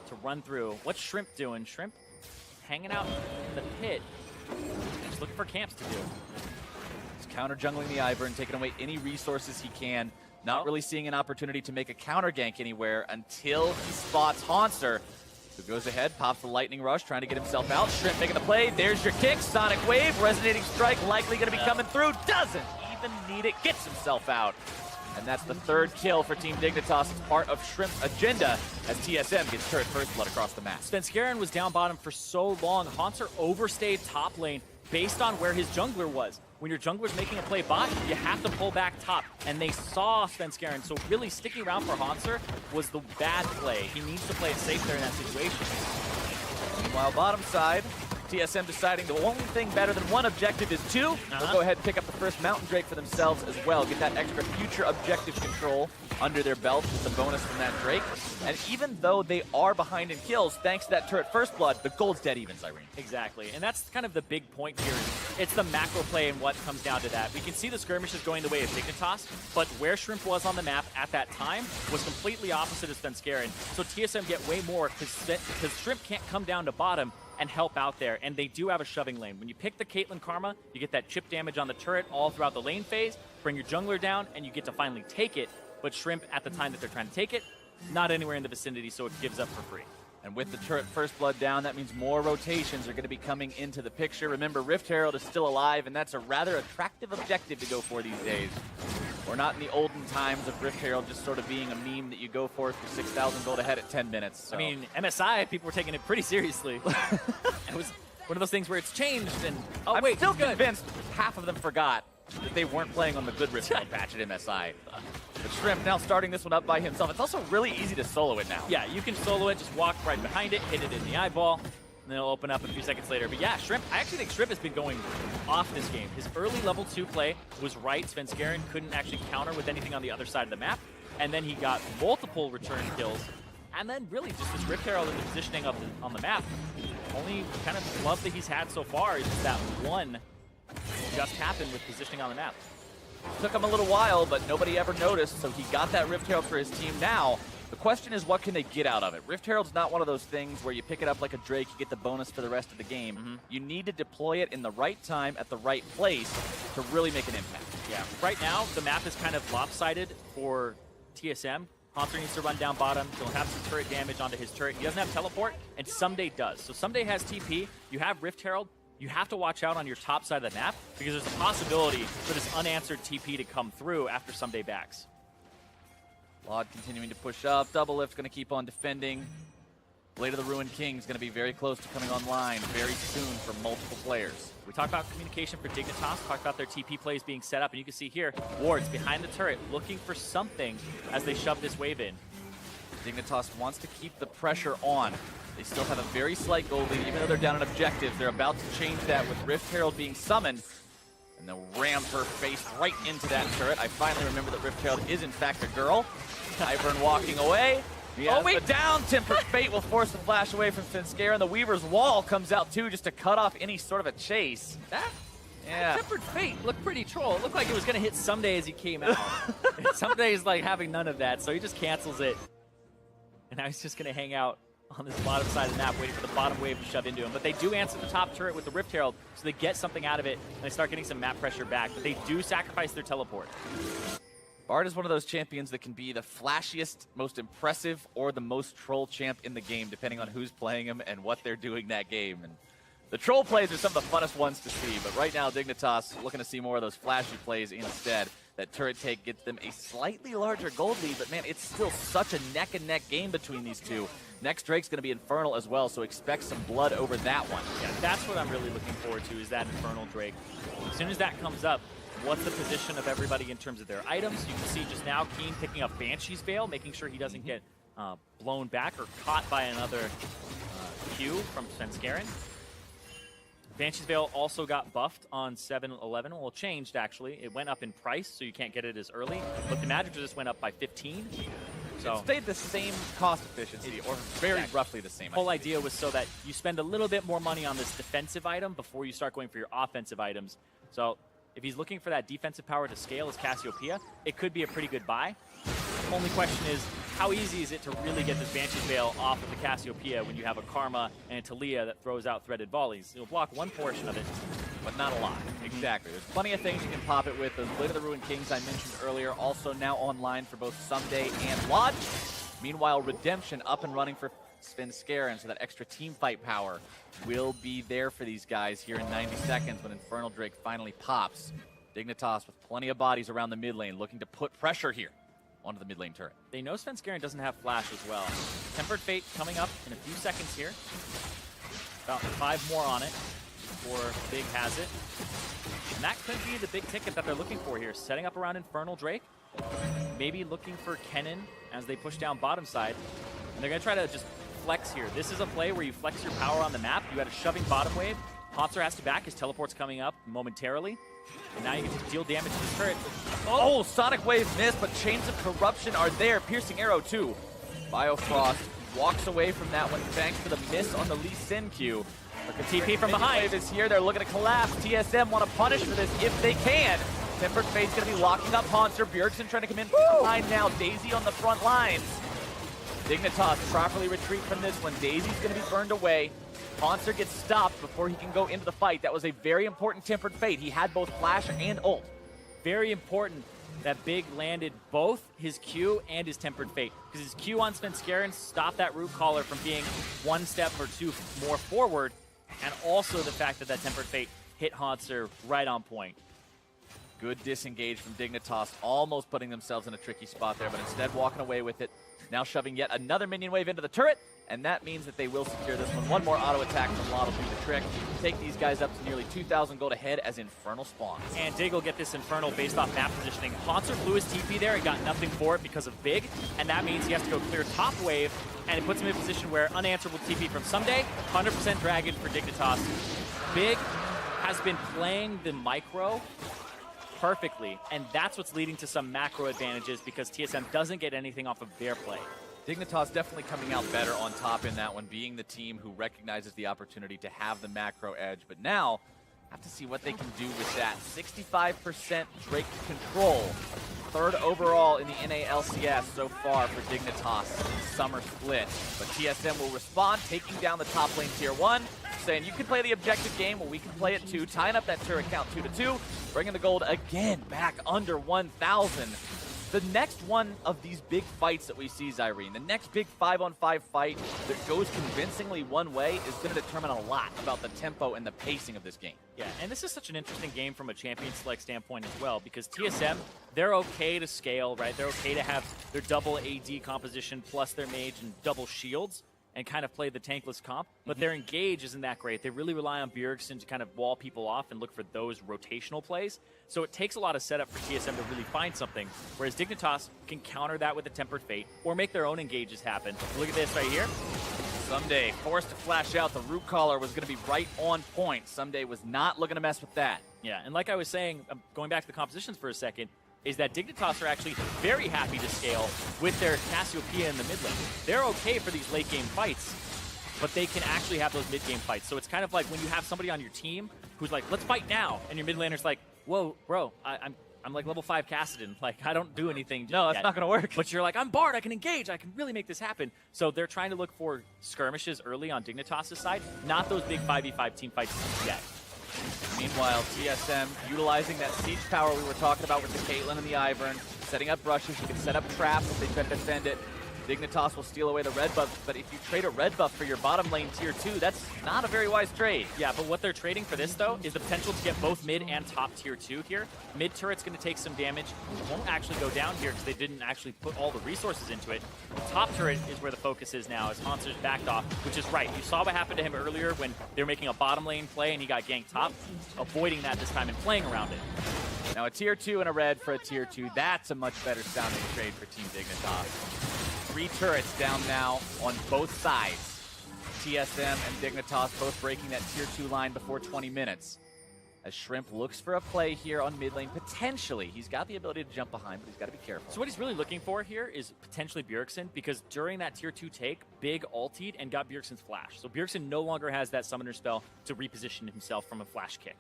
to run through. What's Shrimp doing? Shrimp hanging out in the pit. Just looking for camps to do. He's counter-jungling the Ivern, taking away any resources he can. Not really seeing an opportunity to make a counter gank anywhere until he spots Hanser, who goes ahead, pops the Lightning Rush, trying to get himself out. Shrimp making the play. There's your kick. Sonic Wave, Resonating Strike, likely going to be coming through. Doesn't even need it. Gets himself out. And that's the 3rd kill for Team Dignitas. It's part of Shrimp's agenda as TSM gets turret first blood across the map. Svenskeren was down bottom for so long. Hanser overstayed top lane based on where his jungler was. When your jungler's making a play bot, you have to pull back top. And they saw Svenskeren, so really sticking around for Hanser was the bad play. He needs to play it safe there in that situation. Meanwhile, bottom side, TSM deciding the only thing better than 1 objective is 2. They'll go ahead and pick up the first Mountain Drake for themselves as well. Get that extra future objective control under their belt with the bonus from that Drake. And even though they are behind in kills, thanks to that turret first blood, the gold's dead even, Irene. Exactly, and that's kind of the big point here. It's the macro play and what comes down to that. We can see the skirmishes going the way of Dignitas, but where Shrimp was on the map at that time was completely opposite of Svenskeren. So TSM get way more because Shrimp can't come down to bottom and help out there, and they do have a shoving lane. When you pick the Caitlyn Karma, you get that chip damage on the turret all throughout the lane phase, bring your jungler down, and you get to finally take it. But Shrimp, at the time that they're trying to take it, not anywhere in the vicinity, so it gives up for free. And with the turret first blood down, that means more rotations are going to be coming into the picture. Remember, Rift Herald is still alive, and that's a rather attractive objective to go for these days. We're not in the olden times of Rift Herald just sort of being a meme that you go for 6,000 gold ahead at 10 minutes. So. I mean, MSI, people were taking it pretty seriously. It was one of those things where it's changed and, oh, I'm wait, still convinced half of them forgot that they weren't playing on the good Rift Herald patch at MSI. But Shrimp now starting this one up by himself. It's also really easy to solo it now. Yeah, you can solo it, just walk right behind it, hit it in the eyeball, and then it'll open up a few seconds later. But yeah, Shrimp, I actually think Shrimp has been going off this game. His early level 2 play was right. Svenskeren couldn't actually counter with anything on the other side of the map. And then he got multiple return kills. And then really just this Rift Herald and the positioning of on the map. Only kind of love that he's had so far is just that one just happened with positioning on the map. Took him a little while, but nobody ever noticed, so he got that Rift Herald for his team now. The question is, what can they get out of it? Rift Herald's not one of those things where you pick it up like a Drake, you get the bonus for the rest of the game. You need to deploy it in the right time at the right place to really make an impact. Yeah, right now, the map is kind of lopsided for TSM. Haunter needs to run down bottom. He'll have some turret damage onto his turret. He doesn't have teleport, and Someday does. So Someday has TP. You have Rift Herald. You have to watch out on your top side of the map because there's a possibility for this unanswered TP to come through after Someday backs. Laud continuing to push up. Double Lift's going to keep on defending. Blade of the Ruined King is going to be very close to coming online very soon for multiple players. We talked about communication for Dignitas, talked about their TP plays being set up, and you can see here, Wards behind the turret looking for something as they shove this wave in. Dignitas wants to keep the pressure on. They still have a very slight gold lead, even though they're down on objectives. They're about to change that with Rift Herald being summoned. And they'll ram her face right into that turret. I finally remember that Rift Herald is in fact a girl. Ivern walking away. Oh, wait, down! Tempered Fate will force the flash away from Svenskeren. The Weaver's Wall comes out too just to cut off any sort of a chase. That Tempered Fate looked pretty troll. It looked like it was going to hit Someday as he came out. Someday's like having none of that, so he just cancels it. And now he's just going to hang out on this bottom side of the map, waiting for the bottom wave to shove into him. But they do answer the top turret with the Rift Herald, so they get something out of it, and they start getting some map pressure back. But they do sacrifice their teleport. Bard is one of those champions that can be the flashiest, most impressive, or the most troll champ in the game, depending on who's playing him and what they're doing that game. And the troll plays are some of the funnest ones to see, but right now Dignitas looking to see more of those flashy plays instead. That turret take gets them a slightly larger gold lead, but man, it's still such a neck-and-neck game between these two. Next Drake's going to be Infernal as well, so expect some blood over that one. Yeah, that's what I'm really looking forward to, is that Infernal Drake. As soon as that comes up, what's the position of everybody in terms of their items? You can see just now Keen picking up Banshee's Veil, making sure he doesn't get blown back or caught by another Q from Svenskeren. Banshee's Veil also got buffed on 7-11. Well, changed, actually. It went up in price, so you can't get it as early. But the magic resist went up by 15. So it stayed the same cost efficiency, or very roughly the same. The whole idea was so that you spend a little bit more money on this defensive item before you start going for your offensive items. So if he's looking for that defensive power to scale as Cassiopeia, it could be a pretty good buy. The only question is, how easy is it to really get this Banshee's Veil off of the Cassiopeia when you have a Karma and a Talia that throws out threaded volleys? You'll block one portion of it, but not a lot. Exactly. There's plenty of things you can pop it with. Those Blade of the Ruined Kings I mentioned earlier, also now online for both Someday and Lodge. Meanwhile, Redemption up and running for Svenskeren, so that extra team fight power will be there for these guys here in 90 seconds when Infernal Drake finally pops. Dignitas with plenty of bodies around the mid lane, looking to put pressure here onto the mid lane turret. They know Svenskeren doesn't have flash as well. Tempered Fate coming up in a few seconds here. About 5 more on it before Big has it. And that could be the big ticket that they're looking for here. Setting up around Infernal Drake. Maybe looking for Kennen as they push down bottom side. And they're going to try to just flex here. This is a play where you flex your power on the map. You had a shoving bottom wave. Hotzer has to back. His teleport's coming up momentarily. And now you can deal damage to the turret. Oh, Sonic Wave missed, but Chains of Corruption are there. Piercing Arrow too. Biofrost walks away from that one thanks to the miss on the Lee Sin Q. TP from behind. Wave is here. They're looking to collapse. TSM want to punish for this if they can. Tempered Fate's going to be locking up Haunter. Bjergsen trying to come in behind now. Daisy on the front lines. Dignitas properly retreat from this one. Daisy's going to be burned away. Haunter gets stopped before he can go into the fight. That was a very important Tempered Fate. He had both Flash and ult. Very important that Big landed both his Q and his Tempered Fate. Because his Q on Svenskeren stopped that Root Caller from being 1 step or 2 more forward. And also the fact that that Tempered Fate hit Haunter right on point. Good disengage from Dignitas, almost putting themselves in a tricky spot there, but instead walking away with it. Now shoving yet another minion wave into the turret, and that means that they will secure this one. One more auto attack from Lot will do the trick. Take these guys up to nearly 2,000 gold ahead as Infernal spawns. And Dig will get this Infernal based off map positioning. Haunter blew his TP there and got nothing for it because of Big, and that means he has to go clear top wave, and it puts him in a position where unanswerable TP from Someday, 100% Dragon for Dignitas. Big has been playing the micro perfectly, and that's what's leading to some macro advantages because TSM doesn't get anything off of their play. Dignitas definitely coming out better on top in that one, being the team who recognizes the opportunity to have the macro edge. But now, have to see what they can do with that. 65% Drake control. Third overall in the NA LCS so far for Dignitas summer split. But TSM will respond, taking down the top lane tier 1, saying you can play the objective game, well we can play it too, tying up that turret count 2-2, bringing the gold again back under 1,000. The next one of these big fights that we see, Zyrene, the next big 5-on-5 fight that goes convincingly one way is going to determine a lot about the tempo and the pacing of this game. Yeah, and this is such an interesting game from a champion select standpoint as well, because TSM, they're okay to scale, right? They're okay to have their double AD composition plus their mage and double shields and kind of play the tankless comp, but their engage isn't that great. They really rely on Bjergsen to kind of wall people off and look for those rotational plays. So it takes a lot of setup for TSM to really find something, whereas Dignitas can counter that with a Tempered Fate or make their own engages happen. Look at this right here. Someday forced to flash out. The root caller was going to be right on point. Someday was not looking to mess with that. Yeah, and like I was saying, going back to the compositions for a second, is that Dignitas are actually very happy to scale with their Cassiopeia in the mid lane. They're okay for these late game fights, but they can actually have those mid game fights. So it's kind of like when you have somebody on your team who's like, let's fight now, and your mid laner's like, whoa, bro, I'm like level 5 Kassadin. Like, I don't do anything. No, that's not going to work. But you're like, I'm Bard, I can engage, I can really make this happen. So they're trying to look for skirmishes early on Dignitas' side, not those big 5v5 team fights yet. Meanwhile, TSM utilizing that siege power we were talking about with the Caitlyn and the Ivern, setting up rushes. You can set up traps if they try to defend it. Dignitas will steal away the red buff, but if you trade a red buff for your bottom lane tier 2, that's not a very wise trade. Yeah, but what they're trading for this, though, is the potential to get both mid and top tier 2 here. Mid turret's going to take some damage. It won't actually go down here because they didn't actually put all the resources into it. The top turret is where the focus is now as Haunter's backed off, which is right. You saw what happened to him earlier when they were making a bottom lane play and he got ganked top. Avoiding that this time and playing around it. Now a tier 2 and a red for a tier 2. That's a much better sounding trade for Team Dignitas. 3 turrets down now on both sides. TSM and Dignitas both breaking that tier 2 line before 20 minutes. As Shrimp looks for a play here on mid lane, potentially. He's got the ability to jump behind, but he's got to be careful. So what he's really looking for here is potentially Bjergsen, because during that tier 2 take, Big ultied and got Bjergsen's flash. So Bjergsen no longer has that summoner spell to reposition himself from a flash kick.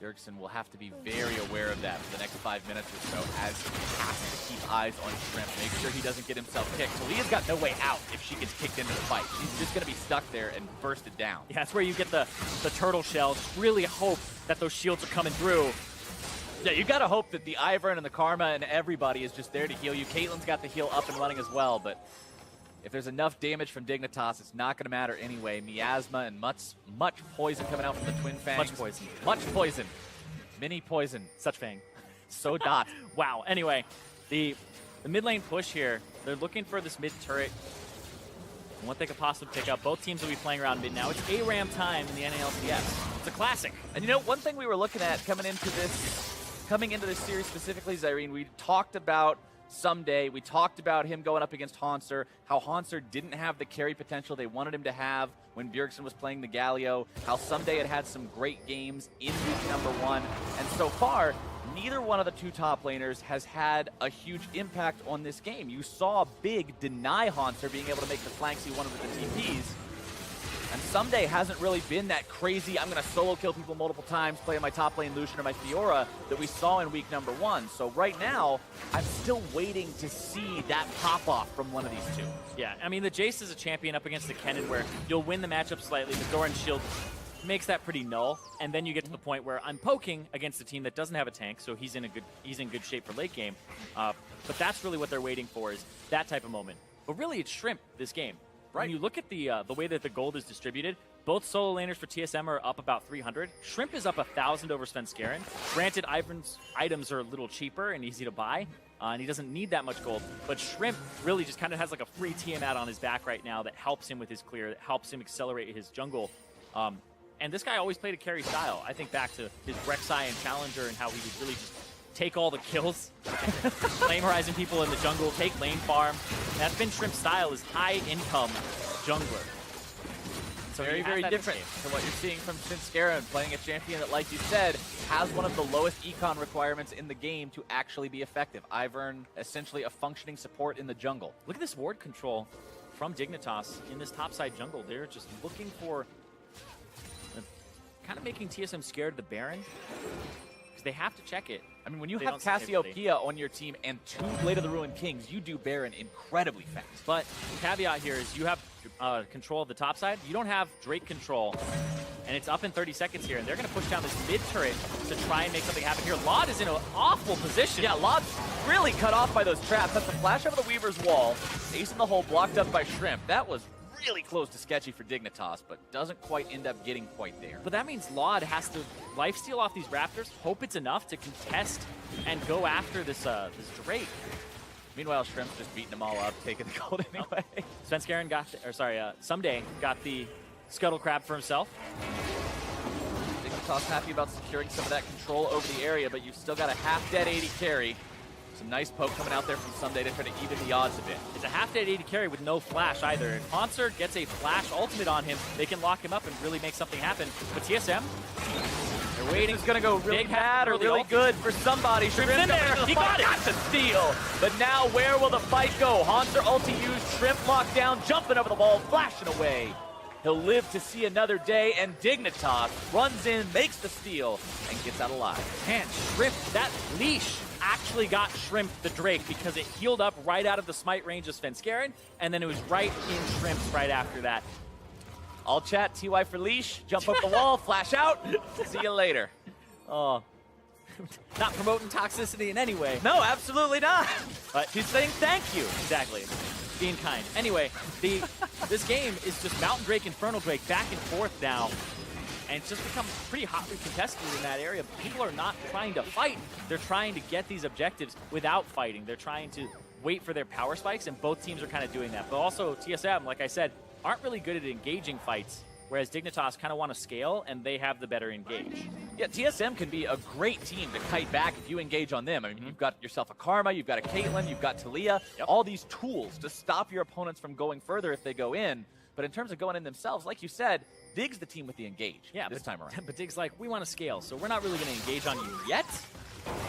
Bjergsen will have to be very aware of that for the next 5 minutes or so as he has to keep eyes on Shrimp, make sure he doesn't get himself kicked. Talia's got no way out if she gets kicked into the fight. She's just going to be stuck there and bursted down. Yeah, that's where you get the turtle shell. Just really hope that those shields are coming through. Yeah, you got to hope that the Ivern and the Karma and everybody is just there to heal you. Caitlyn's got the heal up and running as well, but if there's enough damage from Dignitas, it's not going to matter anyway. Miasma and much poison coming out from the Twin Fangs. Much poison. Much poison. Mini poison. Such fang. So dot. Wow. Anyway, the mid lane push here, they're looking for this mid turret and what they could possibly pick up. Both teams will be playing around mid now. It's ARAM time in the NALCS. It's a classic. And you know, one thing we were looking at coming into this series specifically, Zyrene, we talked about Someday. We talked about him going up against Haunter, how Haunter didn't have the carry potential they wanted him to have when Bjergsen was playing the Galio, how Someday had some great games in week number 1, and so far, neither one of the 2 top laners has had a huge impact on this game. You saw Big deny Haunter being able to make the flanks he wanted with the TPs, and Someday hasn't really been that crazy, I'm going to solo kill people multiple times, play my top lane Lucian or my Fiora that we saw in week number 1. So right now, I'm still waiting to see that pop off from one of these 2. Yeah, I mean, the Jace is a champion up against the Kennen where you'll win the matchup slightly, but Doran's shield makes that pretty null, and then you get to the point where I'm poking against a team that doesn't have a tank, so he's in good shape for late game. But that's really what they're waiting for, is that type of moment. But really, it's Shrimp this game. Right. When you look at the way that the gold is distributed, Both solo laners for TSM are up about 300. Shrimp is up 1,000 over Svenskeren. Granted, Ivan's items are a little cheaper and easy to buy, and he doesn't need that much gold. But Shrimp really just kind of has like a free Tiamat on his back right now that helps him with his clear, that helps him accelerate his jungle. And this guy always played a carry style. I think back to his Rek'Sai and Challenger and how he would really just take all the kills, flame horizon people in the jungle, take lane farm. And that's been Shrimp's style, is high income jungler. So very, very different to what you're seeing from Svenskeren, playing a champion that, like you said, has one of the lowest econ requirements in the game to actually be effective. Ivern, essentially a functioning support in the jungle. Look at this ward control from Dignitas in this topside jungle. They're just looking for, kind of making TSM scared of the Baron, because they have to check it. I mean, when you have Cassiopeia on your team and 2 Blade of the Ruined Kings, you do Baron incredibly fast. But the caveat here is you have control of the top side. You don't have Drake control, and it's up in 30 seconds here, and they're going to push down this mid turret to try and make something happen here. Lod is in an awful position. Yeah, Lod's really cut off by those traps. That's the flash over the Weaver's wall. Ace in the hole blocked up by Shrimp. That was really close to sketchy for Dignitas, but doesn't quite end up getting quite there. But that means Lod has to lifesteal off these Raptors, hope it's enough to contest and go after this Drake. Meanwhile, Shrimp's just beating them all up, taking the gold anyway. Svenskeren got, Someday got the Scuttle Crab for himself. Dignitas happy about securing some of that control over the area, but you've still got a half-dead 80 carry. Some nice poke coming out there from Someday to try to even the odds a bit. It's a half-dead 80 carry with no flash either. If Hansard gets a flash ultimate on him, they can lock him up and really make something happen. But TSM, they're waiting. It's going to go really bad or really good for somebody. Shrimp's in there. He got the steal. But now where will the fight go? Hansard ulti used, Shrimp locked down, jumping over the wall, flashing away. He'll live to see another day, and Dignitas runs in, makes the steal, and gets out alive. Man, Shrimp, that leash actually got Shrimp the Drake because it healed up right out of the smite range of Svenskeren, and then it was right in Shrimp's right after that. All chat, TY for leash, jump up the wall, flash out, see you later. Oh, not promoting toxicity in any way. No, absolutely not. But he's saying thank you. Exactly. Being kind. Anyway, this game is just Mountain Drake, Infernal Drake, back and forth now. And it's just become pretty hotly contested in that area. People are not trying to fight. They're trying to get these objectives without fighting. They're trying to wait for their power spikes, and both teams are kind of doing that. But also, TSM, like I said, aren't really good at engaging fights, whereas Dignitas kind of want to scale, and they have the better engage. Yeah, TSM can be a great team to kite back if you engage on them. I mean, you've got yourself a Karma, you've got a Caitlyn, you've got Talia, all these tools to stop your opponents from going further if they go in. But in terms of going in themselves, like you said, Dig's the team with the engage this time around. But Dig's like, we want to scale, so we're not really going to engage on you yet.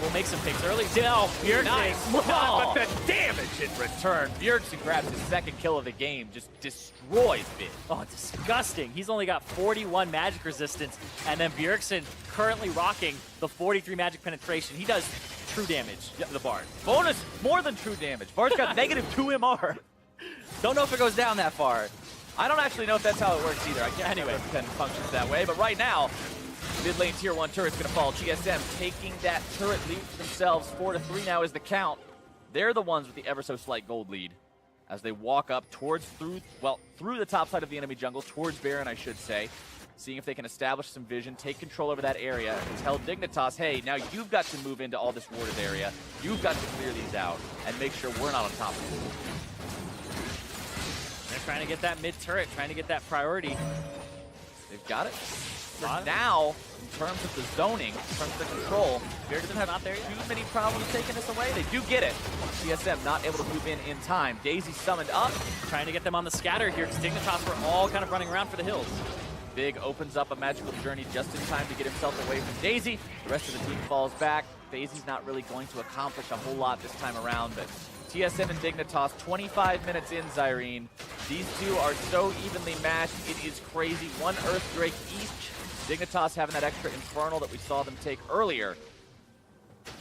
We'll make some picks early. Bjergsen, nice. But the damage in return. Bjergsen grabs his second kill of the game, just destroys Bid. Oh, disgusting. He's only got 41 magic resistance, and then Bjergsen currently rocking the 43 magic penetration. He does true damage to the Bard. Bonus, more than true damage. Bard's got negative 2 MR. Don't know if it goes down that far. I don't actually know if that's how it works either. I can't anyway pretend it functions that way, but right now, mid lane tier 1 turret's gonna fall. TSM taking that turret lead for themselves. 4-3 now is the count. They're the ones with the ever so slight gold lead as they walk up through the top side of the enemy jungle, towards Baron, I should say, seeing if they can establish some vision, take control over that area, and tell Dignitas, hey, now you've got to move into all this warded area. You've got to clear these out and make sure we're not on top of it. They're trying to get that mid turret, trying to get that priority. They've got it. For now, in terms of the zoning, in terms of the control, Bjergsen have not too many problems taking this away. They do get it. TSM not able to move in time. Daisy summoned up. Trying to get them on the scatter here because Dignitas were all kind of running around for the hills. Big opens up a magical journey just in time to get himself away from Daisy. The rest of the team falls back. Daisy's not really going to accomplish a whole lot this time around, but TSM and Dignitas, 25 minutes in, Zyrene. These two are so evenly matched. It is crazy. 1 Earth Drake each. Dignitas having that extra Infernal that we saw them take earlier.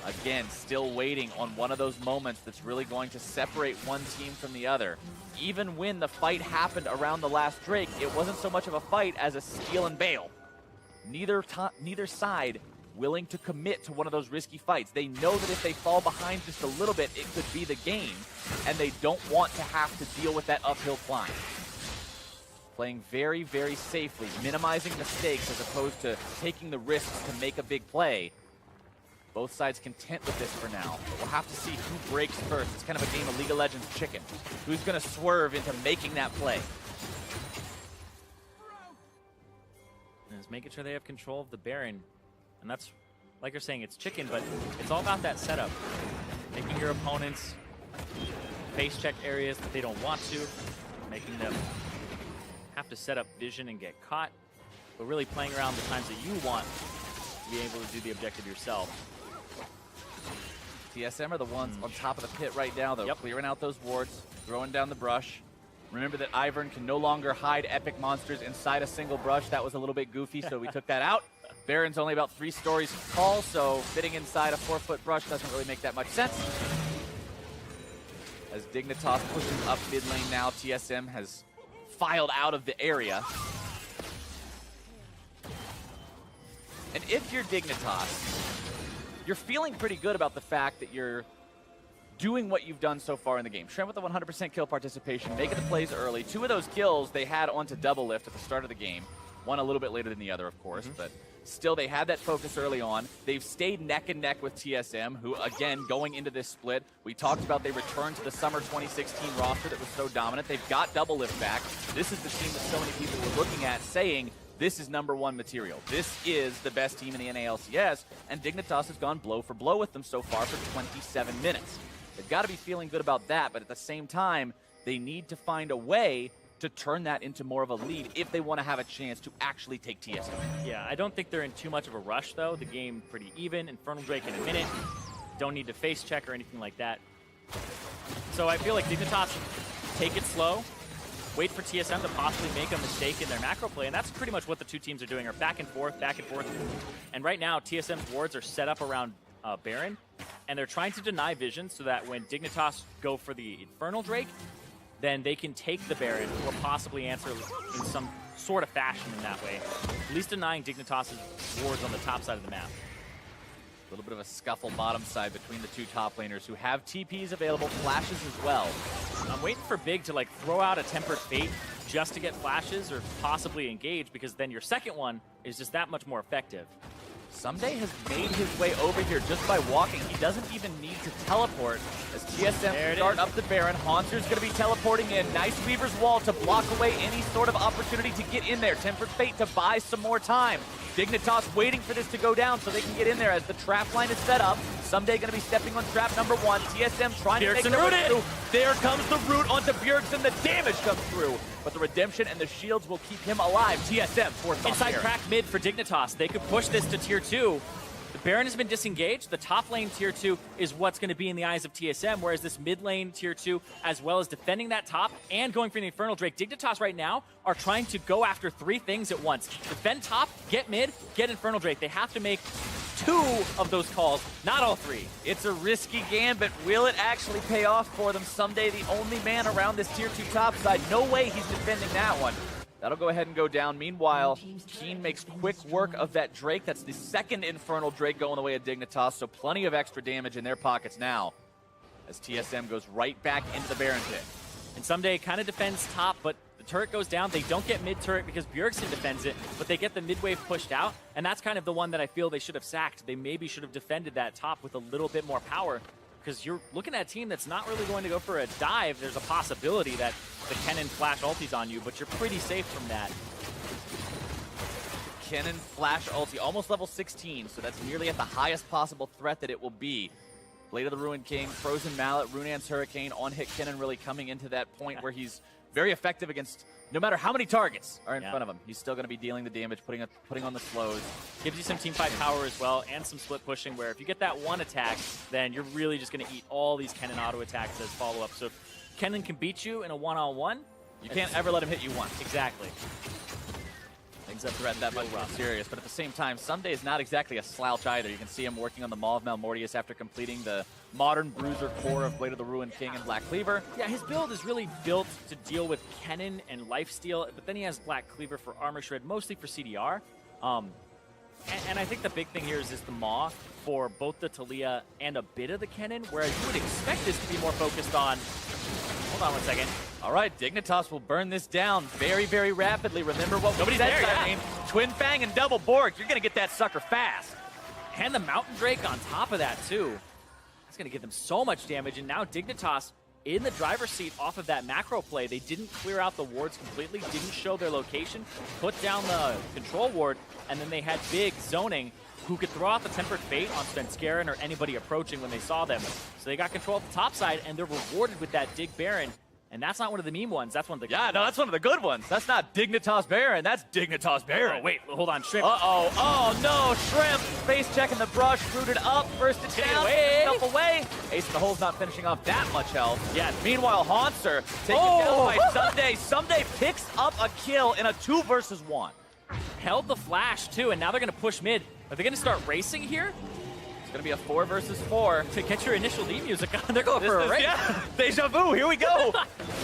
Again, still waiting on one of those moments that's really going to separate one team from the other. Even when the fight happened around the last Drake, it wasn't so much of a fight as a steal and bail. Neither side willing to commit to one of those risky fights. They know that if they fall behind just a little bit, it could be the game, and they don't want to have to deal with that uphill climb. playing very, very safely, minimizing mistakes as opposed to taking the risks to make a big play. Both sides content with this for now, but we'll have to see who breaks first. It's kind of a game of League of Legends chicken. Who's going to swerve into making that play? And it's making sure they have control of the Baron. And that's, like you're saying, it's chicken, but it's all about that setup. Making your opponents face check areas that they don't want to, making them have to set up vision and get caught, but really playing around the times that you want to be able to do the objective yourself. TSM are the ones on top of the pit right now, though, clearing out those wards, throwing down the brush. Remember that Ivern can no longer hide epic monsters inside a single brush. That was a little bit goofy, so we took that out. Baron's only about 3 stories tall, so fitting inside a 4-foot brush doesn't really make that much sense. As Dignitas pushes up mid lane now, TSM has filed out of the area. And if you're Dignitas, you're feeling pretty good about the fact that you're doing what you've done so far in the game. Shrimp with the 100% kill participation, making the plays early. 2 of those kills they had onto double lift at the start of the game. One a little bit later than the other, of course, but still they had that focus early on. They've stayed neck and neck with TSM, who, again, going into this split, we talked about they returned to the summer 2016 roster that was so dominant. They've got double lift back. This is the team that so many people were looking at saying, this is #1 material. This is the best team in the NALCS, and Dignitas has gone blow for blow with them so far for 27 minutes. They've got to be feeling good about that, but at the same time, they need to find a way to turn that into more of a lead if they want to have a chance to actually take TSM. Yeah, I don't think they're in too much of a rush, though. The game pretty even. Infernal Drake in a minute. Don't need to face check or anything like that. So I feel like Dignitas take it slow, wait for TSM to possibly make a mistake in their macro play, and that's pretty much what the two teams are doing, are back and forth, back and forth. And right now, TSM's wards are set up around Baron, and they're trying to deny vision so that when Dignitas go for the Infernal Drake, then they can take the Baron or possibly answer in some sort of fashion in that way. At least denying Dignitas' wards on the top side of the map. A little bit of a scuffle bottom side between the 2 top laners who have TPs available, flashes as well. I'm waiting for Big to throw out a Tempered Fate just to get flashes or possibly engage, because then your second one is just that much more effective. Someday has made his way over here just by walking. He doesn't even need to teleport as TSM start up the Baron. Haunter's going to be teleporting in. Nice Weaver's Wall to block away any sort of opportunity to get in there. Tempered Fate to buy some more time. Dignitas waiting for this to go down so they can get in there as the trap line is set up. Someday going to be stepping on trap #1. TSM trying to make the root through. There comes the root onto Bjergsen. The damage comes through, but the redemption and the shields will keep him alive. TSM forced off Inside crack mid for Dignitas. They could push this to tier 2. The Baron has been disengaged. The top lane tier 2 is what's going to be in the eyes of TSM, whereas this mid lane tier 2, as well as defending that top and going for the Infernal Drake, Dignitas right now are trying to go after 3 things at once. Defend top, get mid, get Infernal Drake. They have to make 2 of those calls, not all 3. It's a risky gambit. Will it actually pay off for them? Someday the only man around this tier 2 top side. No way he's defending that one. That'll go ahead and go down. Meanwhile, Keen makes quick work of that Drake. That's the second Infernal Drake going the way of Dignitas, so plenty of extra damage in their pockets now as TSM goes right back into the Baron pit. And Someday kind of defends top, but the turret goes down. They don't get mid turret because Bjergsen defends it, but they get the mid wave pushed out, and that's kind of the one that I feel they should have sacked. They maybe should have defended that top with a little bit more power, because you're looking at a team that's not really going to go for a dive. There's a possibility that the Kennen flash ultis on you, but you're pretty safe from that. Kennen flash ulti, almost level 16, so that's nearly at the highest possible threat that it will be. Blade of the Ruined King, Frozen Mallet, Runan's Hurricane, on-hit Kennen really coming into that point where he's very effective against no matter how many targets are in front of him. He's still going to be dealing the damage, putting on the slows. Gives you some teamfight power as well, and some split pushing, where if you get that one attack, then you're really just going to eat all these Kennen auto attacks as follow-up. So if Kennen can beat you in a one-on-one, you can't ever let him hit you once. Exactly. Makes that threat that much more serious, but at the same time, Someday is not exactly a slouch either. You can see him working on the Maw of Malmortius after completing the modern bruiser core of Blade of the Ruined King and Black Cleaver. Yeah, his build is really built to deal with Kennen and lifesteal, but then he has Black Cleaver for armor shred, mostly for CDR. And I think the big thing here is the Maw for both the Talia and a bit of the Kennen, whereas you would expect this to be more focused on, hold on one second, All right, Dignitas will burn this down very, very rapidly. Remember what we said, yeah. Twin Fang and Double Borg. You're going to get that sucker fast. And the Mountain Drake on top of that, too. That's going to give them so much damage. And now Dignitas in the driver's seat off of that macro play. They didn't clear out the wards completely, didn't show their location, put down the control ward, and then they had Big zoning who could throw out the Tempered Fate on Svenskeren or anybody approaching when they saw them. So they got control of the top side, and they're rewarded with that Dig Baron. And that's not one of the meme ones. That's one of the no, that's one of the good ones. That's not Dignitas Baron. That's Dignitas Baron. Oh, wait, hold on, Shrimp. Uh-oh. Oh, no, Shrimp. Face checking the brush, rooted up, first it down, up away. Ace in the hole's not finishing off that much health. Yeah. Meanwhile, Haunter taken down by Sunday. Sunday picks up a kill in a 2 versus 1. Held the flash, too, and now they're going to push mid. Are they going to start racing here? It's going to be a 4 versus 4. To get your initial lead music on, they're going for a race. Yeah, deja vu, here we go.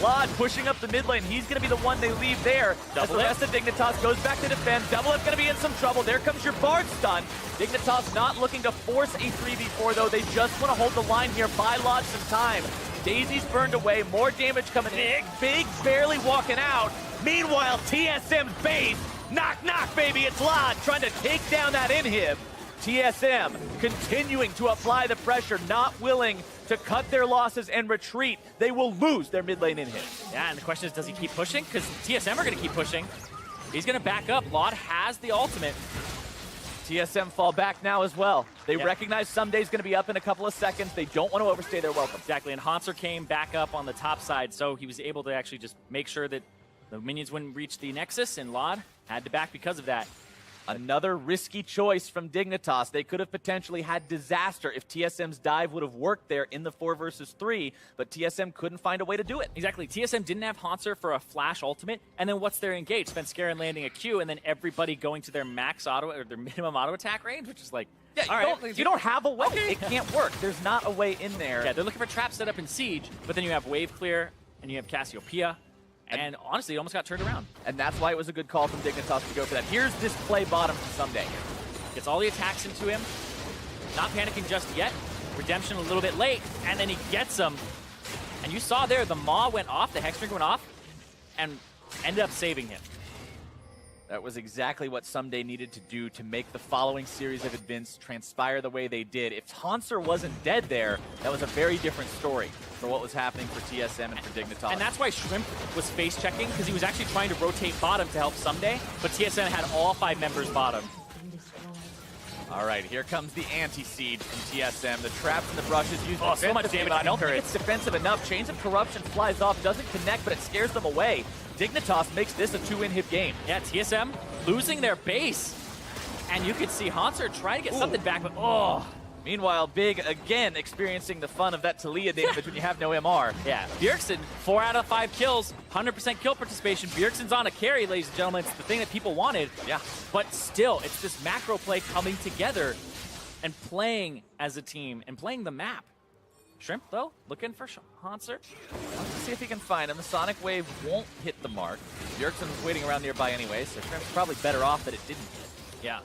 Lod pushing up the mid lane. He's going to be the one they leave there. As the rest of Dignitas goes back to defend. Double F going to be in some trouble. There comes your Bard stun. Dignitas not looking to force a 3v4, though. They just want to hold the line here, buy Lod some time. Daisy's burned away, more damage coming in. Big barely walking out. Meanwhile, TSM's base. Knock, knock, baby, it's Lod trying to take down that inhib. TSM continuing to apply the pressure, not willing to cut their losses and retreat. They will lose their mid lane inhib. Yeah, and the question is, does he keep pushing? Because TSM are going to keep pushing. He's going to back up. Lod has the ultimate. TSM fall back now as well. They recognize Sunday's going to be up in a couple of seconds. They don't want to overstay their welcome. Exactly, and Haunter came back up on the top side, so he was able to actually just make sure that the minions wouldn't reach the Nexus, and Lod had to back because of that. Another risky choice from Dignitas. They could have potentially had disaster if TSM's dive would have worked there in the 4 versus 3, but TSM couldn't find a way to do it. Exactly. TSM didn't have Haunter for a flash ultimate, and then what's their engage? Svenskeren landing a Q, and then everybody going to their max auto or their minimum auto attack range, which is like, you don't have a way. Okay. It can't work. There's not a way in there. Yeah, they're looking for traps set up in Siege, but then you have Wave Clear, and you have Cassiopeia. And honestly, it almost got turned around. And that's why it was a good call from Dignitas to go for that. Here's this play bottom for Someday. Gets all the attacks into him. Not panicking just yet. Redemption a little bit late, and then he gets them. And you saw there, the Maw went off, the Hexdrink went off, and ended up saving him. That was exactly what Someday needed to do to make the following series of events transpire the way they did. If Haunter wasn't dead there, that was a very different story for what was happening for TSM and for Dignitas. And that's why Shrimp was face checking, because he was actually trying to rotate bottom to help Someday, but TSM had all 5 members bottom. All right, here comes the anti-siege from TSM. The traps and the brushes used so much damage. I don't think it's defensive enough. Chains of Corruption flies off, doesn't connect, but it scares them away. Dignitas makes this a 2-inhib game. Yeah, TSM losing their base. And you could see Haunter try to get something back, but Meanwhile, Big again experiencing the fun of that Talia damage when you have no MR. Yeah, Bjergsen, 4 out of 5 kills, 100% kill participation. Bjergsen's on a carry, ladies and gentlemen. It's the thing that people wanted. Yeah. But still, it's this macro play coming together and playing as a team and playing the map. Shrimp, though, looking for Haunter. Let's see if he can find him. The Sonic Wave won't hit the mark. Bjergsen's waiting around nearby anyway, so Shrimp's probably better off that it didn't hit. Yeah.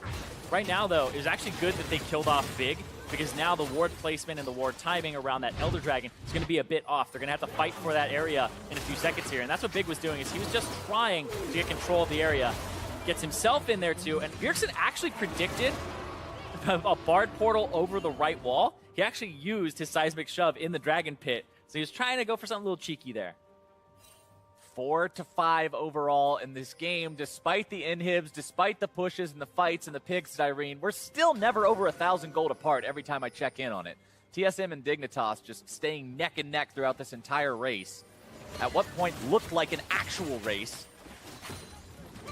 Right now, though, it was actually good that they killed off Big, because now the ward placement and the ward timing around that Elder Dragon is going to be a bit off. They're going to have to fight for that area in a few seconds here, and that's what Big was doing, is he was just trying to get control of the area. Gets himself in there, too, and Bjergsen actually predicted a Bard portal over the right wall. He actually used his Seismic Shove in the Dragon Pit, so he was trying to go for something a little cheeky there. 4-5 overall in this game, despite the inhibs, despite the pushes and the fights and the picks, Irene. We're still never over 1,000 gold apart every time I check in on it. TSM and Dignitas just staying neck and neck throughout this entire race. At what point looked like an actual race,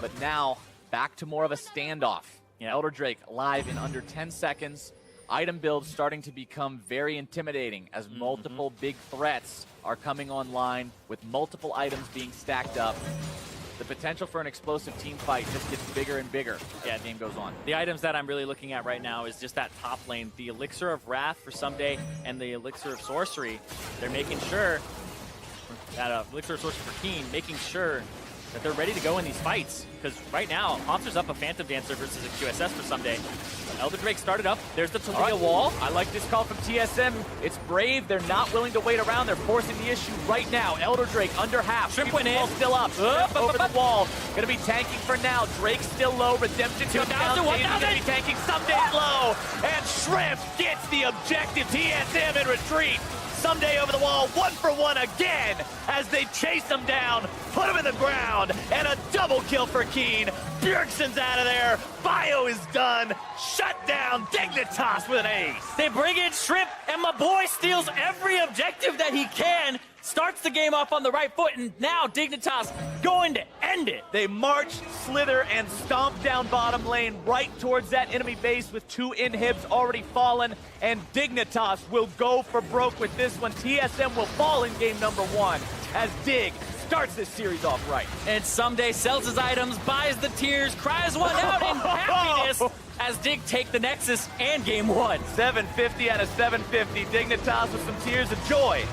but now back to more of a standoff. Elder Drake live in under 10 seconds. Item builds starting to become very intimidating as multiple big threats are coming online with multiple items being stacked up. The potential for an explosive team fight just gets bigger and bigger as the game goes on. The items that I'm really looking at right now is just that top lane. The Elixir of Wrath for Someday and the Elixir of Sorcery. They're making sure that Elixir of Sorcery for Keen, making sure that they're ready to go in these fights. Because right now, Haunter's up a Phantom Dancer versus a QSS for Someday. Elder Drake started up. There's the Talia wall. I like this call from TSM. It's brave. They're not willing to wait around. They're forcing the issue right now. Elder Drake under half. Shrimp went in. Still up. Over the wall. Gonna be tanking for now. Drake's still low. Redemption comes down. 1,000. Gonna be tanking. Someday's low. And Shrimp gets the objective. TSM in retreat. Someday over the wall, 1-for-1 again as they chase him down, put him in the ground, and a double kill for Keen. Bjergsen's out of there. Bio is done. Shut down. Dignitas with an ace. They bring in Shrimp, and my boy steals every objective that he can. Starts the game off on the right foot, and now Dignitas going to end it. They march, slither, and stomp down bottom lane right towards that enemy base with 2 inhibs already fallen, and Dignitas will go for broke with this one. TSM will fall in game number 1 as Dig starts this series off right. And Someday sells his items, buys the tears, cries one out in happiness as Dig take the Nexus and game 1. 750 out of 750. Dignitas with some tears of joy.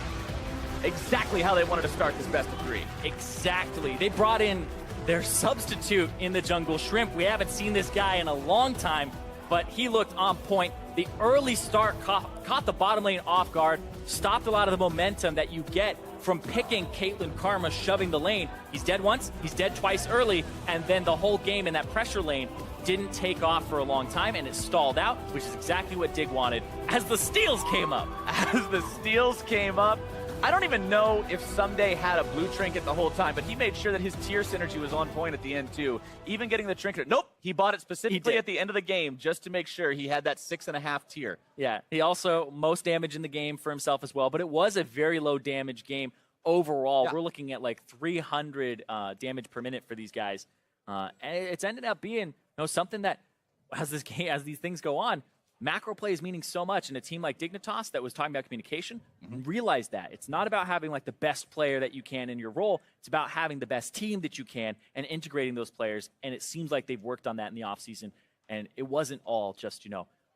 Exactly how they wanted to start this best of 3. Exactly. They brought in their substitute in the jungle, Shrimp. We haven't seen this guy in a long time, but he looked on point. The early start caught the bottom lane off guard, stopped a lot of the momentum that you get from picking Caitlyn Karma, shoving the lane. He's dead once, he's dead twice early, and then the whole game in that pressure lane didn't take off for a long time, and it stalled out, which is exactly what Dig wanted as the steals came up. As the steals came up, I don't even know if Someday had a blue trinket the whole time, but he made sure that his tier synergy was on point at the end too. Even getting the trinket. Nope, he bought it specifically at the end of the game just to make sure he had that 6.5 tier. Yeah, he also most damage in the game for himself as well, but it was a very low damage game overall. Yeah. We're looking at like 300 damage per minute for these guys. And it's ended up being something that, as these things go on, macro play is meaning so much, and a team like Dignitas that was talking about communication realized that. It's not about having like the best player that you can in your role. It's about having the best team that you can and integrating those players, and it seems like they've worked on that in the offseason, and it wasn't all just,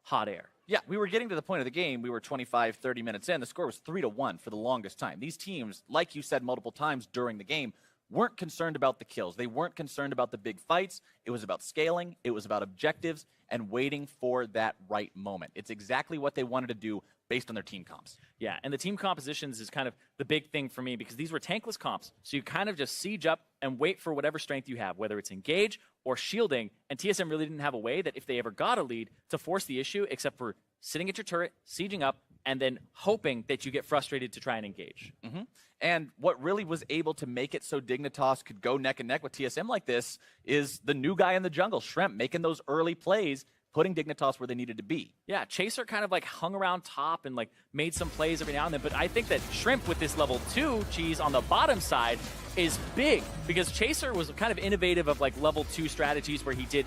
hot air. Yeah, we were getting to the point of the game. We were 25, 30 minutes in. The score was 3-1 for the longest time. These teams, like you said multiple times during the game, weren't concerned about the kills. They weren't concerned about the big fights. It was about scaling. It was about objectives and waiting for that right moment. It's exactly what they wanted to do based on their team comps. Yeah, and the team compositions is kind of the big thing for me because these were tankless comps. So you kind of just siege up and wait for whatever strength you have, whether it's engage or shielding. And TSM really didn't have a way that if they ever got a lead to force the issue except for sitting at your turret, sieging up, and then hoping that you get frustrated to try and engage. And what really was able to make it so Dignitas could go neck and neck with TSM like this is the new guy in the jungle, Shrimp, making those early plays, putting Dignitas where they needed to be. Yeah, Chaser kind of like hung around top and like made some plays every now and then, but I think that Shrimp with this level 2 cheese on the bottom side is big because Chaser was kind of innovative of like level 2 strategies where he did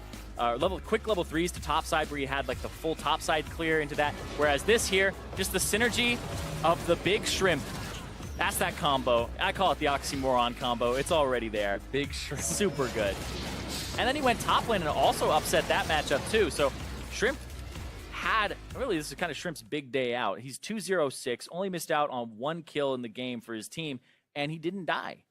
quick level 3s to top side where you had like the full top side clear into that, whereas this here, just the synergy of the big Shrimp. That's that combo. I call it the oxymoron combo. It's already there. Big Shrimp. Super good. And then he went top lane and also upset that matchup too. So Shrimp had, really this is kind of Shrimp's big day out. He's 2-0-6, only missed out on 1 kill in the game for his team, and he didn't die.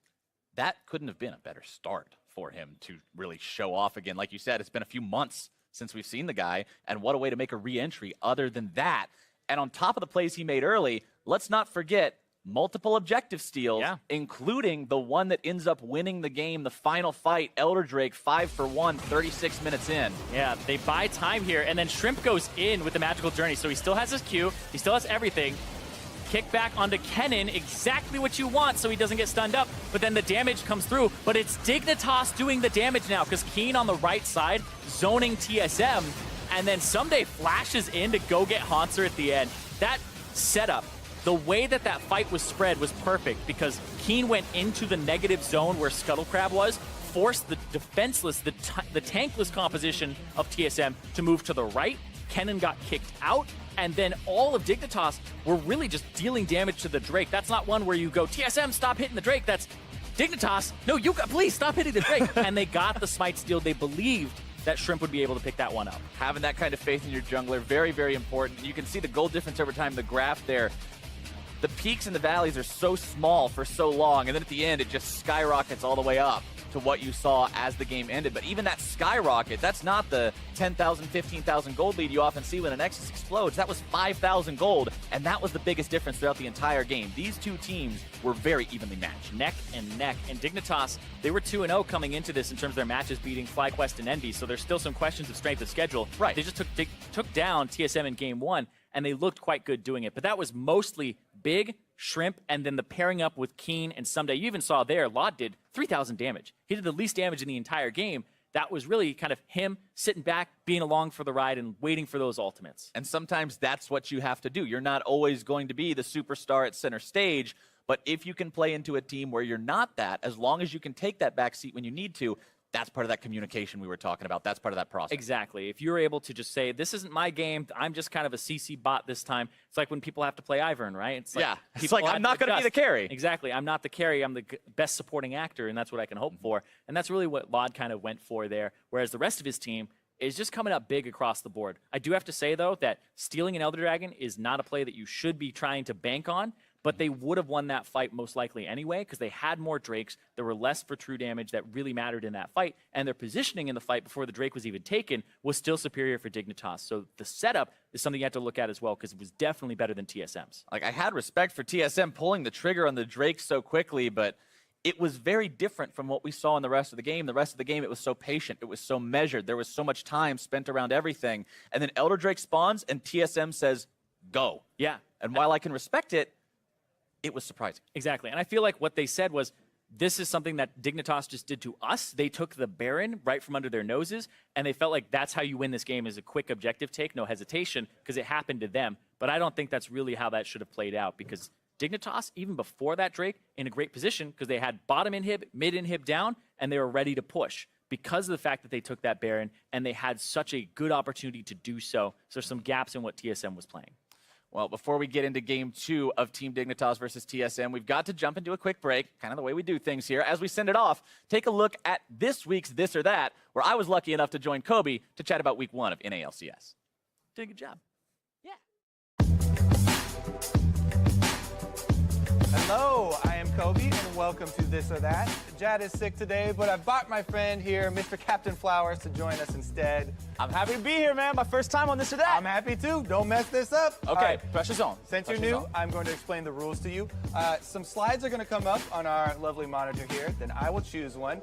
That couldn't have been a better start for him to really show off again. Like you said, it's been a few months since we've seen the guy, and what a way to make a re-entry other than that. And on top of the plays he made early, let's not forget multiple objective steals, including the one that ends up winning the game, the final fight, Elder Drake 5-for-1, 36 minutes in. Yeah, they buy time here, and then Shrimp goes in with the magical journey. So he still has his Q, he still has everything. Kick back onto Kennen, exactly what you want so he doesn't get stunned up, but then the damage comes through. But it's Dignitas doing the damage now because Keen on the right side, zoning TSM, and then Someday flashes in to go get Haunter at the end. That setup, the way that that fight was spread was perfect because Keen went into the negative zone where Scuttlecrab was, forced the defenseless, the tankless composition of TSM to move to the right. Kennen got kicked out, and then all of Dignitas were really just dealing damage to the Drake. That's not one where you go, TSM, stop hitting the Drake. That's Dignitas, no, please stop hitting the Drake. And they got the smite steal. They believed that Shrimp would be able to pick that one up. Having that kind of faith in your jungler, very, very important. You can see the goal difference over time, the graph there. The peaks and the valleys are so small for so long, and then at the end, it just skyrockets all the way up to what you saw as the game ended. But even that skyrocket, that's not the 10,000, 15,000 gold lead you often see when an Nexus explodes. That was 5,000 gold, and that was the biggest difference throughout the entire game. These two teams were very evenly matched. Neck and neck. And Dignitas, they were 2-0 coming into this in terms of their matches, beating FlyQuest and Envy, so there's still some questions of strength of schedule. Right. They just took down TSM in game 1, and they looked quite good doing it. But that was mostly Big, Shrimp, and then the pairing up with Keen and Someday. You even saw there, Lot did 3,000 damage. He did the least damage in the entire game. That was really kind of him sitting back, being along for the ride, and waiting for those ultimates. And sometimes that's what you have to do. You're not always going to be the superstar at center stage, but if you can play into a team where you're not that, as long as you can take that back seat when you need to, that's part of that communication we were talking about. That's part of that process. Exactly. If you're able to just say, this isn't my game, I'm just kind of a CC bot this time. It's like when people have to play Ivern, right? It's like, yeah. It's like, I'm not going to be the carry. Exactly. I'm not the carry. I'm the best supporting actor, and that's what I can hope for. And that's really what Lod kind of went for there, whereas the rest of his team is just coming up big across the board. I do have to say, though, that stealing an Elder Dragon is not a play that you should be trying to bank on, but they would have won that fight most likely anyway because they had more Drakes. There were less for true damage that really mattered in that fight, and their positioning in the fight before the Drake was even taken was still superior for Dignitas. So the setup is something you have to look at as well because it was definitely better than TSM's. Like, I had respect for TSM pulling the trigger on the Drake so quickly, but it was very different from what we saw in the rest of the game. The rest of the game, it was so patient. It was so measured. There was so much time spent around everything. And then Elder Drake spawns, and TSM says, go. Yeah. And while I can respect it, it was surprising. Exactly. And I feel like what they said was, this is something that Dignitas just did to us. They took the Baron right from under their noses, and they felt like that's how you win this game, is a quick objective take, no hesitation, because it happened to them. But I don't think that's really how that should have played out, because Dignitas, even before that Drake, in a great position, because they had bottom inhib, mid inhib down, and they were ready to push because of the fact that they took that Baron, and they had such a good opportunity to do so. So there's some gaps in what TSM was playing. Well, before we get into Game 2 of Team Dignitas versus TSM, we've got to jump into a quick break, kind of the way we do things here. As we send it off, take a look at this week's This or That, where I was lucky enough to join Kobe to chat about Week 1 of NALCS. Did a good job. Hello, I am Kobe, and welcome to This or That. Jad is sick today, but I brought my friend here, Mr. Captain Flowers, to join us instead. I'm happy to be here, man. My first time on This or That. I'm happy too. Don't mess this up. Okay, right. Pressure's on. Since you're new, I'm going to explain the rules to you. Some slides are going to come up on our lovely monitor here. Then I will choose one.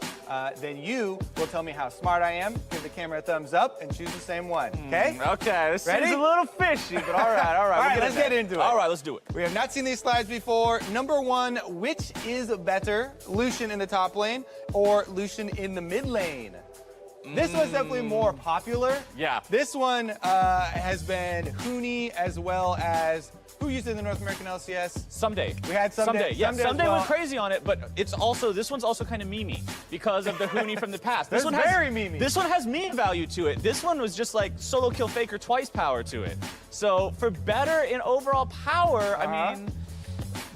Then you will tell me how smart I am, give the camera a thumbs up, and choose the same one. Okay? Okay, this Ready? seems a little fishy, but all right, all right. All right, let's get into it. All right, let's do it. We have not seen these slides before. Number one, which is better, Lucian in the top lane or Lucian in the mid lane? This one's definitely more popular. Yeah. This one has been Hooney as well as, who used it in the North American LCS? Someday. We had Someday. Yeah, Someday well. went crazy on it, but it's also, this one's also kind of memey because of the Hooney from the past. This one very memey. This one has meme value to it. This one was just like solo kill faker twice power to it. So for better in overall power, I mean,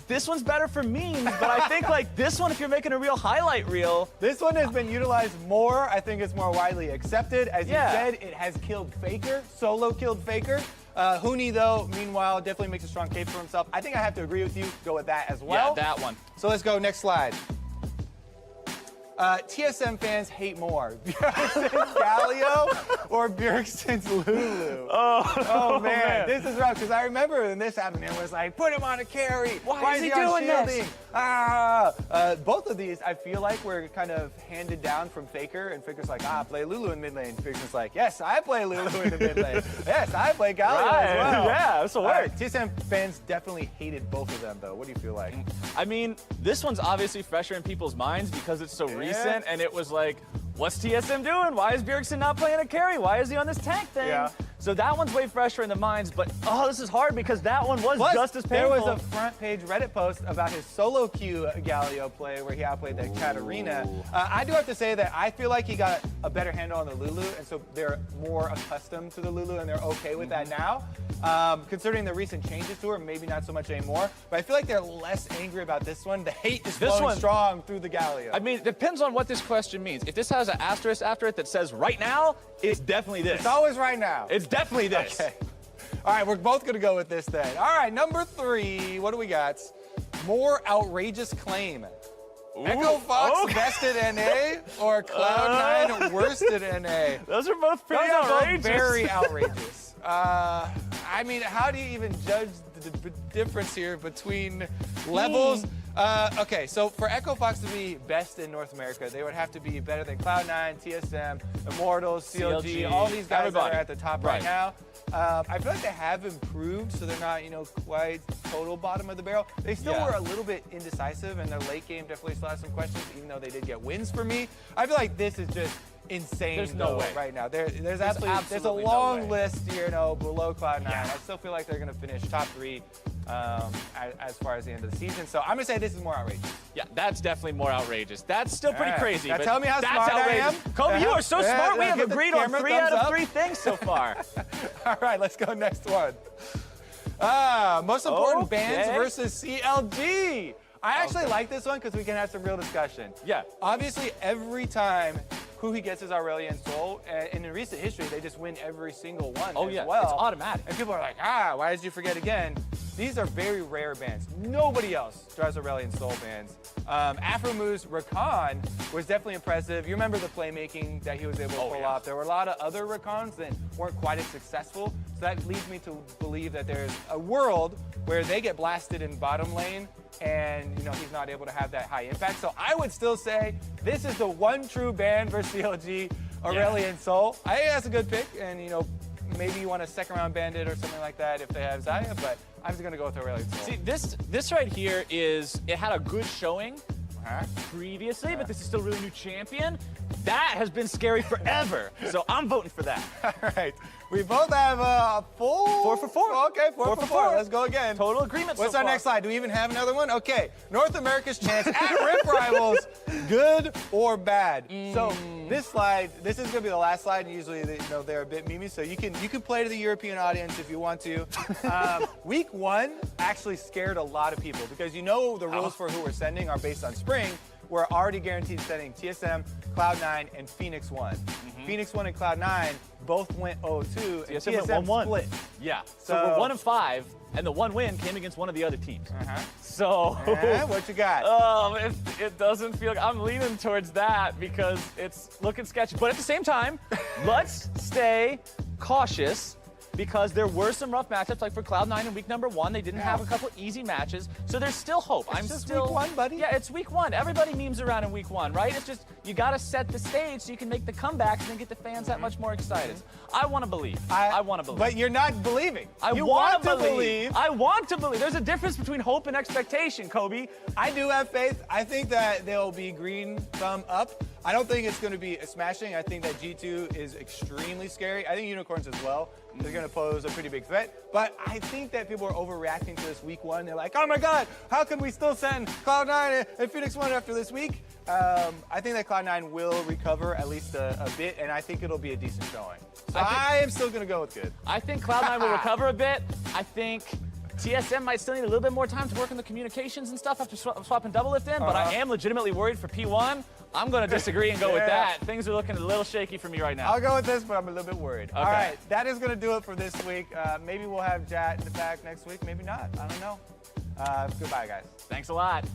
this one's better for memes, but I think like this one, if you're making a real highlight reel. This one has been utilized more. I think it's more widely accepted. As you said, it has killed Faker, solo killed Faker. Hooney, though, meanwhile, definitely makes a strong case for himself. I think I have to agree with you, go with that as well. Yeah, that one. So let's go, next slide. TSM fans hate more, Bjergsen's Galio or Bjergsen's Lulu? Oh man, this is rough, because I remember when this happened, it was like, put him on a carry. Why is he doing shielding? This? Both of these, I feel like, were kind of handed down from Faker, and Faker's like, play Lulu in mid lane. Faker's like, yes, I play Lulu in the mid lane. Yes, I play Galio as well. Yeah, this will work. TSM fans definitely hated both of them, though. What do you feel like? I mean, this one's obviously fresher in people's minds because it's so recent, and it was like, what's TSM doing? Why is Bjergsen not playing a carry? Why is he on this tank thing? Yeah. So that one's way fresher in the minds, but this is hard because that one was just as painful. There was a front page Reddit post about his solo queue Galio play where he outplayed the Katarina. I do have to say that I feel like he got a better handle on the Lulu, and so they're more accustomed to the Lulu and they're okay with that now. Considering the recent changes to her, maybe not so much anymore, but I feel like they're less angry about this one. The hate is flowing strong through the Galio. I mean, it depends on what this question means. If this has an asterisk after it that says right now, it's definitely this. It's always right now. It's definitely this. Okay. All right, we're both going to go with this then. All right, number 3, what do we got? More outrageous claim. Echo Fox best at NA or Cloud9 worst at NA? Those are both pretty Those are outrageous. both very outrageous. I mean, how do you even judge the difference here between levels? Okay, so for Echo Fox to be best in North America, they would have to be better than Cloud9, TSM, Immortals, CLG, all these guys that are at the top right now. I feel like they have improved, so they're not, quite total bottom of the barrel. They still were a little bit indecisive, and their late game definitely still has some questions, even though they did get wins for me. I feel like this is just insane. There's no way right now. There's absolutely a long list here, below Cloud9. I still feel like they're going to finish top 3 as far as the end of the season. So I'm going to say this is more outrageous. Yeah, that's definitely more outrageous. That's still pretty crazy. Now but tell me how that's smart outrageous. I am. Kobe, you are so smart. We have Give the agreed on camera 3 thumbs out of up. 3 things so far. All right, let's go next one. Most important bands versus CLG. I actually like this one because we can have some real discussion. Yeah. Obviously, every time who he gets is Aurelion Sol, and in recent history, they just win every single one as well. It's automatic. And people are like, why did you forget again? These are very rare bands. Nobody else drives Aurelion Sol bands. Afromu's Rakan was definitely impressive. You remember the playmaking that he was able to pull off. There were a lot of other Rakans that weren't quite as successful. So that leads me to believe that there's a world where they get blasted in bottom lane and he's not able to have that high impact. So I would still say this is the one true ban for CLG, Aurelion Sol. I think that's a good pick, and maybe you want a second round bandit or something like that if they have Zaya, but I'm just gonna go with Aurelion Sol. See, this right here it had a good showing previously, but this is still a really new champion. That has been scary forever, so I'm voting for that. All right. We both have a full 4 for 4. Okay, 4 for 4. Let's go again. Total agreement. What's so our far. next slide? Do we even have another one? Okay. North America's chance at Rip Rivals, good or bad? So this slide, this is gonna be the last slide. And usually, they're a bit memey, so you can play to the European audience if you want to. Week 1 actually scared a lot of people because the rules for who we're sending are based on spring. We're already guaranteed sending TSM, Cloud9, and Phoenix 1. Phoenix 1 and Cloud9 both went 0-2, and TSM split. Yeah. So we're 1 of 5, and the 1 win came against one of the other teams. So what you got? It doesn't feel. I'm leaning towards that because it's looking sketchy. But at the same time, let's stay cautious. Because there were some rough matchups, like for Cloud9 in week number 1, they didn't have a couple easy matches, so there's still hope. It's just week 1, buddy. Yeah, it's week 1. Everybody memes around in week 1, right? It's just you got to set the stage so you can make the comebacks and then get the fans that much more excited. I want to believe. I want to believe. But you're not believing. You want to believe. I want to believe. There's a difference between hope and expectation, Kobe. I do have faith. I think that they'll be green thumb up. I don't think it's going to be a smashing. I think that G2 is extremely scary. I think Unicorns as well. They're going to pose a pretty big threat. But I think that people are overreacting to this week 1. They're like, oh my God, how can we still send Cloud9 and Phoenix 1 after this week? I think that Cloud9 will recover at least a bit, and I think it'll be a decent showing. So I am still going to go with good. I think Cloud9 will recover a bit. I think TSM might still need a little bit more time to work on the communications and stuff after swapping double lift in, but I am legitimately worried for P1. I'm going to disagree and go with that. Things are looking a little shaky for me right now. I'll go with this, but I'm a little bit worried. Okay. All right, that is going to do it for this week. Maybe we'll have Jat in the back next week. Maybe not. I don't know. Goodbye, guys. Thanks a lot.